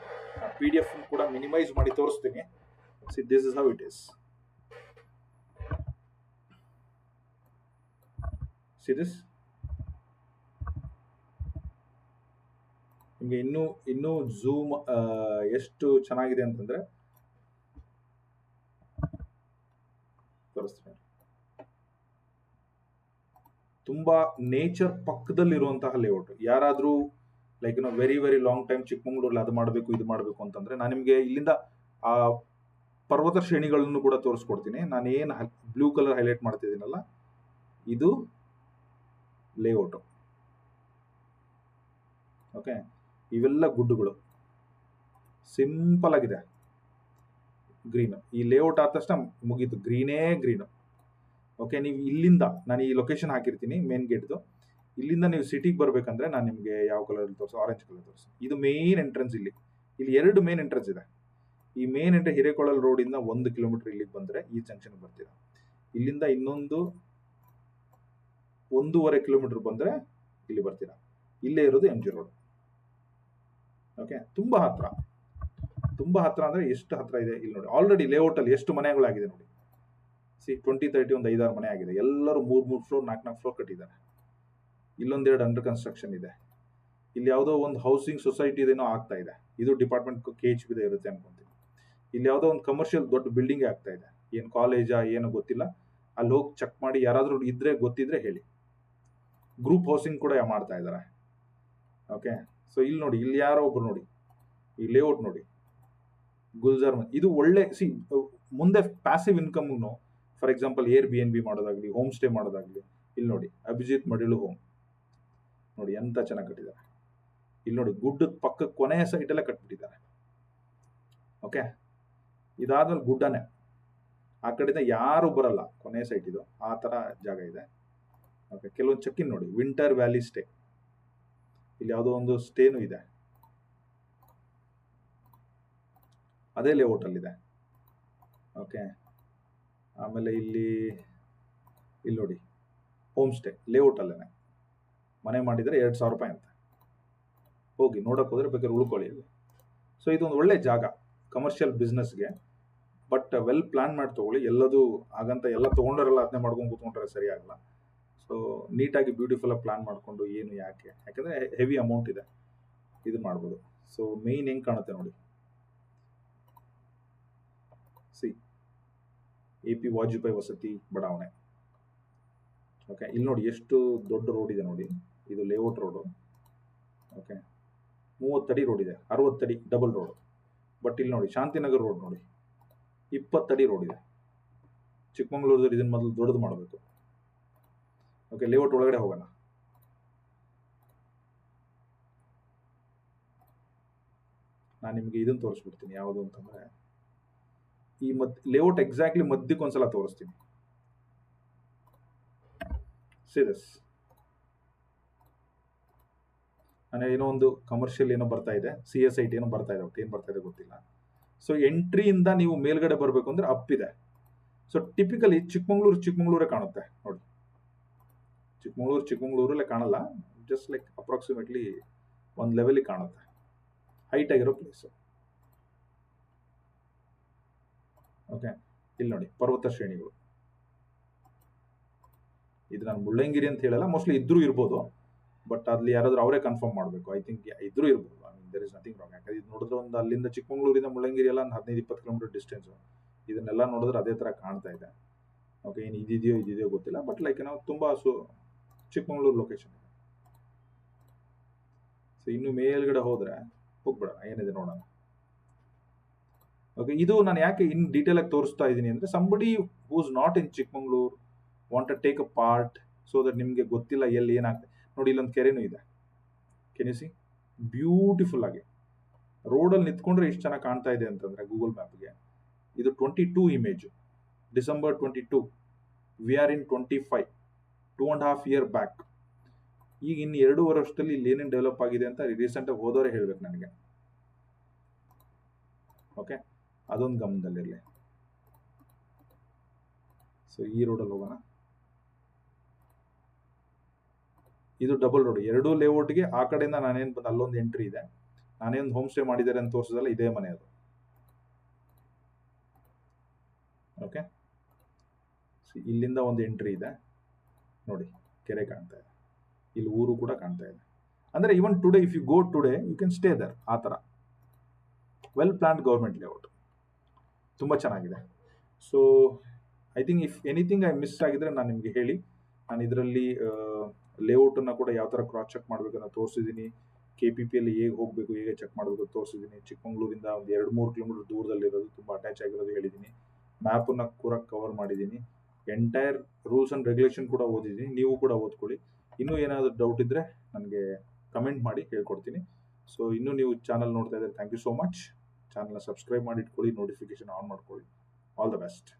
PDF ಕೂಡ ಮಿನಿಮೈಸ್ ಮಾಡಿ ತೋರಿಸ್ತೀನಿ. This is how it is. This ನಿಮಗೆ ಇನ್ನೂ ಝೂಮ್ ಎಷ್ಟು ಚೆನ್ನಾಗಿದೆ ಅಂತಂದ್ರೆ ತೋರಿಸ್ತೀನಿ. ತುಂಬಾ ನೇಚರ್ ಪಕ್ಕದಲ್ಲಿರುವಂತಹ ಲೇಔಟ್. ಯಾರಾದ್ರೂ like very very long time ಚಿಕ್ಕಮಂಗ್ಳೂರಲ್ಲಿ ಅದು ಮಾಡಬೇಕು ಇದು ಮಾಡಬೇಕು ಅಂತಂದ್ರೆ, ನಾನು ನಿಮಗೆ ಇಲ್ಲಿಂದ ಆ ಪರ್ವತ ಶ್ರೇಣಿಗಳನ್ನು ಕೂಡ ತೋರಿಸ್ಕೊಡ್ತೀನಿ. ನಾನು ಏನು ಬ್ಲೂ ಕಲರ್ ಹೈಲೈಟ್ ಮಾಡ್ತಿದ್ದೀನಲ್ಲ, ಇದು ಲೇಔಟ್. ಓಕೆ, ಇವೆಲ್ಲ ಗುಡ್ಡುಗಳು, ಸಿಂಪಲ್ ಆಗಿದೆ. ಗ್ರೀನ್, ಈ ಲೇಔಟ್ ಆದ ತಕ್ಷಣ ಮುಗೀತು, ಗ್ರೀನು. ಓಕೆ, ನೀವು ಇಲ್ಲಿಂದ ನಾನು ಈ ಲೊಕೇಶನ್ ಹಾಕಿರ್ತೀನಿ, ಮೇನ್ ಗೇಟ್ದು. ಇಲ್ಲಿಂದ ನೀವು ಸಿಟಿಗೆ ಬರ್ಬೇಕಂದ್ರೆ ನಾನು ನಿಮಗೆ ಯಾವ ಕಲರ್ ತೋರಿಸು, ಆರೆಂಜ್ ಕಲರ್ ತೋರಿಸು. ಇದು ಮೇನ್ ಎಂಟ್ರೆನ್ಸ್. ಇಲ್ಲಿ 2 ಮೇನ್ ಎಂಟ್ರೆನ್ಸ್ ಇದೆ. ಈ ಮೇನ್ ಎಂಟ್ರೆನ್ಸ್ ಹಿರೇಕೊಳ್ಳಲ್ ರೋಡ್ ಇಂದ 1 ಕಿಲೋಮೀಟರ್ ಇಲ್ಲಿಗೆ ಬಂದ್ರೆ ಈ ಜಂಕ್ಷನ್ ಬರ್ತೀರಾ. ಇಲ್ಲಿಂದ ಇನ್ನೊಂದು 1.5 ಕಿಲೋಮೀಟರ್ ಬಂದ್ರೆ ಇಲ್ಲಿ ಬರ್ತೀರಾ. ಇಲ್ಲೇ ಇರೋದು ಎಂ ಜಿ ರೋಡ್. ಓಕೆ, ತುಂಬಾ ಹತ್ರ ಅಂದ್ರೆ ಎಷ್ಟು ಹತ್ರ ಇದೆ ಇಲ್ಲಿ ನೋಡಿ. ಆಲ್ರೆಡಿ ಲೇಔಟ್ ಅಲ್ಲಿ ಎಷ್ಟು ಮನೆಗಳಾಗಿದೆ ನೋಡಿ. 20-30 ಒಂದು 5-6 ಮನೆ ಆಗಿದೆ. ಎಲ್ಲರೂ 3 ಫ್ಲೋರ್ 4 ಫ್ಲೋರ್ ಕಟ್ಟಿದ್ದಾರೆ. ಇಲ್ಲೊಂದೆರಡು ಅಂಡರ್ ಕನ್ಸ್ಟ್ರಕ್ಷನ್ ಇದೆ. ಇಲ್ಲಿ ಯಾವುದೋ ಒಂದು ಹೌಸಿಂಗ್ ಸೊಸೈಟಿ ಇದೇನೋ ಆಗ್ತಾ ಇದೆ. ಇದು ಡಿಪಾರ್ಟ್ಮೆಂಟ್ KHB ಇರುತ್ತೆ ಅನ್ಕೊಂತೀನಿ. ಇಲ್ಲಿ ಯಾವುದೋ ಒಂದು ಕಮರ್ಷಿಯಲ್ ದೊಡ್ಡ ಬಿಲ್ಡಿಂಗ್ ಆಗ್ತಾ ಇದೆ. ಏನು ಕಾಲೇಜಾ ಏನೋ ಗೊತ್ತಿಲ್ಲ. ಅಲ್ಲಿ ಹೋಗಿ ಚೆಕ್ ಮಾಡಿ, ಯಾರಾದ್ರೂ ಗೊತ್ತಿದ್ರೆ ಹೇಳಿ. ಗ್ರೂಪ್ ಹೌಸಿಂಗ್ ಕೂಡ ಮಾಡ್ತಾ ಇದ್ದಾರೆ. ಓಕೆ, ಸೊ ಇಲ್ಲಿ ನೋಡಿ, ಇಲ್ಲಿ ಯಾರೋ ಒಬ್ರು ನೋಡಿ, ಈ ಲೇಔಟ್ ನೋಡಿ, ಗುಲ್ಜಾರ್. ಇದು ಒಳ್ಳೆ ಮುಂದೆ passive income. For example Airbnb ಮಾಡೋದಾಗ್ಲಿ, ಹೋಮ್ ಸ್ಟೇ ಮಾಡೋದಾಗ್ಲಿ. ಇಲ್ಲಿ ನೋಡಿ, ಅಭಿಜಿತ್ ಮಡಿಲು ಹೋಮ್ ನೋಡಿ, ಎಂತ ಚೆನ್ನಾಗಿ ಕಟ್ಟಿದ್ದಾರೆ. ಇಲ್ಲಿ ನೋಡಿ, ಗುಡ್ಡದ ಪಕ್ಕ ಕೊನೆಯ ಸೈಟ್ ಎಲ್ಲ ಕಟ್ಬಿಟ್ಟಿದ್ದಾರೆ. ಓಕೆ, ಇದಾದ್ಮೇಲೆ ಗುಡ್ಡನೇ, ಆ ಕಡೆಯಿಂದ ಯಾರು ಬರಲ್ಲ, ಕೊನೆಯ ಸೈಟ್ ಇದು. ಆ ತರ ಜಾಗ ಇದೆ. ಓಕೆ, ಕೆಲವೊಂದು ಚೆಕ್-ಇನ್ ನೋಡಿ, ವಿಂಟರ್ ವ್ಯಾಲಿ ಸ್ಟೇ. ಇಲ್ಲಿ ಯಾವುದೋ ಒಂದು ಸ್ಟೇನು ಇದೆ, ಅದೇ ಲೇಔಟ್ ಅಲ್ಲಿದೆ. ಓಕೆ, ಆಮೇಲೆ ಇಲ್ಲಿ ನೋಡಿ, ಹೋಮ್ ಸ್ಟೇ ಲೇಔಟ್ ಅಲ್ಲೇನೆ ಮನೆ ಮಾಡಿದರೆ 2,000 ರೂಪಾಯಿ ಅಂತ. ಹೋಗಿ ನೋಡಕ್ ಹೋದ್ರೆ ಬೇಕಾದ್ರೆ ಉಳ್ಕೊಳ್ಳಿ ಅಲ್ಲಿ. ಸೊ ಇದೊಂದು ಒಳ್ಳೆ ಜಾಗ ಕಮರ್ಷಿಯಲ್ ಬಿಸ್ನೆಸ್ಗೆ. ಬಟ್ ವೆಲ್ ಪ್ಲಾನ್ ಮಾಡಿ ತಗೊಳ್ಳಿ. ಎಲ್ಲದೂ ಹಾಗಂತ ಎಲ್ಲ ತೊಗೊಂಡರೆಲ್ಲ ಅದನ್ನೇ ಮಾಡ್ಕೊಂಡು ಕೂತ್ಕೊಂಡ್ರೆ ಸರಿ ಆಗಲ್ಲ. ಸೊ ನೀಟಾಗಿ ಬ್ಯೂಟಿಫುಲ್ ಆಗಿ ಪ್ಲಾನ್ ಮಾಡಿಕೊಂಡು, ಏನು ಯಾಕೆಂದ್ರೆ ಹೆವಿ ಅಮೌಂಟ್ ಇದೆ, ಇದು ಮಾಡ್ಬೋದು. ಸೊ ಮೇನ್ ಹೆಂಗ್ ಕಾಣುತ್ತೆ ನೋಡಿ, AP ವಾಜಪೇಯಿ ವಸತಿ ಬಡಾವಣೆ. ಓಕೆ, ಇಲ್ಲಿ ನೋಡಿ ಎಷ್ಟು ದೊಡ್ಡ ರೋಡ್ ಇದೆ ನೋಡಿ. ಇದು ಲೇಔಟ್ ರೋಡು. ಓಕೆ, 30 ಅಡಿ ರೋಡ್ ಇದೆ, 60 ಅಡಿ ಡಬಲ್ ರೋಡ್. ಬಟ್ ಇಲ್ಲಿ ನೋಡಿ, ಶಾಂತಿನಗರ್ ರೋಡ್ ನೋಡಿ, 20 ಅಡಿ ರೋಡ್ ಇದೆ. ಚಿಕ್ಕಮಂಗ್ಳೂರದಲ್ಲಿ ಇದನ್ನ ಮೊದಲು ದೊಡ್ಡದು ಮಾಡಬೇಕು. ಓಕೆ, ಲೇಔಟ್ ಒಳಗಡೆ ಹೋಗೋಣ. ನಾನು ನಿಮಗೆ ಇದನ್ನು ತೋರಿಸ್ಬಿಡ್ತೀನಿ. ಯಾವುದು ಅಂತಂದ್ರೆ ಈ ಲೇಔಟ್ ಎಕ್ಸಾಕ್ಟ್ಲಿ ಮಧ್ಯಕ್ಕೆ ಒಂದ್ಸಲ ತೋರಿಸ್ತೀನಿ. ಸಿದಸ್ ನಾನು ಏನೋ ಒಂದು ಕಮರ್ಷಿಯಲ್ ಏನೋ ಬರ್ತಾ ಇದೆ, CSIT ಏನೋ ಬರ್ತಾ ಇದೆ, ಒಟ್ಟು ಏನು ಬರ್ತಾ ಇದೆ ಗೊತ್ತಿಲ್ಲ. ಸೊ ಎಂಟ್ರಿಯಿಂದ ನೀವು ಮೇಲ್ಗಡೆ ಬರಬೇಕು ಅಂದ್ರೆ ಅಪ್ ಇದೆ. ಸೊ ಟಿಪಿಕಲಿ ಚಿಕ್ಕಮಂಗ್ಳೂರೇ ಕಾಣುತ್ತೆ ನೋಡಿ. ಚಿಕ್ಕಮಂಗ್ಳೂರಲ್ಲೇ ಕಾಣಲ್ಲ, ಜಸ್ಟ್ ಲೈಕ್ ಅಪ್ರಾಕ್ಸಿಮೇಟ್ಲಿ ಒಂದು ಲೆವೆಲಿಗೆ ಕಾಣುತ್ತೆ, ಹೈಟ್ ಆಗಿರೋ ಪ್ಲೇಸ್. ಓಕೆ, ಇಲ್ಲಿ ನೋಡಿ ಪರ್ವತ ಶ್ರೇಣಿಗಳು. ಇದು ನಾನು ಮುಳ್ಳಂಗಿರಿ ಅಂತ ಹೇಳಲ್ಲ, ಮೋಸ್ಟ್ಲಿ ಇದ್ರೂ ಇರ್ಬೋದು, ಬಟ್ ಅಲ್ಲಿ ಯಾರಾದ್ರೂ ಅವರೇ ಕನ್ಫರ್ಮ್ ಮಾಡಬೇಕು. ಐ ಥಿಂಕ್ ಇದ್ರೂ ಇರ್ಬೋದು. There is nothing wrong. ಯಾಕಂದ್ರೆ ಇದು ನೋಡಿದ್ರೆ ಒಂದು ಅಲ್ಲಿಂದ ಚಿಕ್ಕಮಂಗ್ಳೂರಿಂದ ಮುಳ್ಳಂಗಿರಿ ಎಲ್ಲ ಒಂದು 15-20 ಕಿಲೋಮೀಟರ್ ಡಿಸ್ಟೆನ್ಸ್. ಇದನ್ನೆಲ್ಲ ನೋಡಿದ್ರೆ ಅದೇ ತರ ಕಾಣ್ತಾ ಇದೆ. ಓಕೆ, ಏನು ಇದಿದೆಯೋ ಗೊತ್ತಿಲ್ಲ, ಬಟ್ ಲೈಕ್ ನಾವು ತುಂಬಾ ಚಿಕ್ಕಮಂಗ್ಳೂರು ಲೊಕೇಶನ್ ಇದೆ. ಸೊ ಇನ್ನು ಮೇಲ್ಗಡೆ ಹೋದ್ರೆ ಹೋಗ್ಬಿಡೋಣ, ಏನಿದೆ ನೋಡೋಣ. ಓಕೆ, ಇದು ನಾನು ಯಾಕೆ ಇನ್ ಡೀಟೇಲ್ ಆಗಿ ತೋರಿಸ್ತಾ ಇದ್ದೀನಿ ಅಂದ್ರೆ somebody who's not in Chikmagalur want to take a part, so that ನಿಮ್ಗೆ ಗೊತ್ತಿಲ್ಲ ಎಲ್ಲಿ ಏನಾಗ್ತದೆ. ನೋಡಿ, ಇಲ್ಲೊಂದು ಕೆರೆನೂ ಇದೆ. ಕೆನ್ ಯು ಸಿ ಬ್ಯೂಟಿಫುಲ್ ಆಗಿ ರೋಡಲ್ಲಿ ನಿಂತ್ಕೊಂಡ್ರೆ ಎಷ್ಟು ಚೆನ್ನಾಗಿ ಕಾಣ್ತಾ ಇದೆ ಅಂತಂದ್ರೆ ಗೂಗಲ್ ಮ್ಯಾಪ್ಗೆ. ಇದು 22 image, December 22. We are in 25, 2.5 year back. ಈಗ ಇನ್ನು 2.5 ವರ್ಷದಲ್ಲಿ ಇಲ್ಲಿ ಏನೇನು ಡೆವಲಪ್ ಆಗಿದೆ ಅಂತ ರೀಸೆಂಟ್ ಆಗಿ ಹೋದವರೇ ಹೇಳ್ಬೇಕು ನನಗೆ. ಓಕೆ, ಅದೊಂದು ಗಮನದಲ್ಲಿರಲಿ. ಸೊ ಈ ರೋಡಲ್ಲಿ ಹೋಗೋಣ. ಇದು ಡಬಲ್ ರೋಡ್, ಎರಡೂ ಲೇಔಟ್ಗೆ ಆ ಕಡೆಯಿಂದ ನಾನೇನು ಬಂದು ಅಲ್ಲೊಂದು ಎಂಟ್ರಿ ಇದೆ. ನಾನೇನು ಹೋಮ್ ಸ್ಟೇ ಮಾಡಿದ್ದಾರೆ ಅಂತ ತೋರಿಸೋದಲ್ಲ, ಇದೇ ಮನೆ ಅದು. ಓಕೆ, ಇಲ್ಲಿಂದ ಒಂದು ಎಂಟ್ರಿ ಇದೆ ನೋಡಿ, ಕೆರೆ ಕಾಣ್ತಾ ಇದೆ, ಇಲ್ಲಿ ಊರು ಕೂಡ ಕಾಣ್ತಾ ಇದೆ. ಅಂದ್ರೆ even today if you go today you can stay there. ಆ ಥರ ವೆಲ್ ಪ್ಲಾನ್ಡ್ ಗೌರ್ಮೆಂಟ್ ಲೇಔಟ್, ತುಂಬ ಚೆನ್ನಾಗಿದೆ. So I think if anything I miss ಆಗಿದ್ರೆ ನಾನು ನಿಮಗೆ ಹೇಳಿ. ನಾನು ಇದರಲ್ಲಿ ಲೇಔಟನ್ನು ಕೂಡ ಯಾವ ಥರ ಕ್ರಾಸ್ ಚೆಕ್ ಮಾಡಬೇಕನ್ನ ತೋರಿಸಿದ್ದೀನಿ. KPPಯಲ್ಲಿ ಹೇಗೆ ಹೋಗಬೇಕು, ಹೇಗೆ ಚೆಕ್ ಮಾಡಬೇಕು ತೋರಿಸಿದ್ದೀನಿ. ಚಿಕ್ಕಮಂಗ್ಳೂರಿಂದ ಒಂದು 2-3 ಕಿಲೋಮೀಟರ್ ದೂರದಲ್ಲಿರೋದು, ತುಂಬ ಅಟ್ಯಾಚ್ ಆಗಿರೋದು ಹೇಳಿದ್ದೀನಿ. ಮ್ಯಾಪನ್ನು ಕೂಡ ಕವರ್ ಮಾಡಿದ್ದೀನಿ. ಎಂಟೈರ್ ರೂಲ್ಸ್ ಆ್ಯಂಡ್ ರೆಗ್ಯುಲೇಷನ್ ಕೂಡ ಓದಿದ್ದೀನಿ. ನೀವು ಕೂಡ ಓದ್ಕೊಳ್ಳಿ. ಇನ್ನೂ ಏನಾದರೂ ಡೌಟ್ ಇದ್ದರೆ ನನಗೆ ಕಮೆಂಟ್ ಮಾಡಿ ಹೇಳ್ಕೊಡ್ತೀನಿ. ಸೊ ಇನ್ನೂ ನೀವು ಚಾನಲ್ ನೋಡ್ತಾ ಇದ್ದಾರೆ, ಥ್ಯಾಂಕ್ ಯು ಸೋ ಮಚ್. ಚಾನಲ್ನ ಸಬ್ಸ್ಕ್ರೈಬ್ ಮಾಡಿ ಇಟ್ಕೊಳ್ಳಿ, ನೋಟಿಫಿಕೇಶನ್ ಆನ್ ಮಾಡ್ಕೊಳ್ಳಿ. All the best.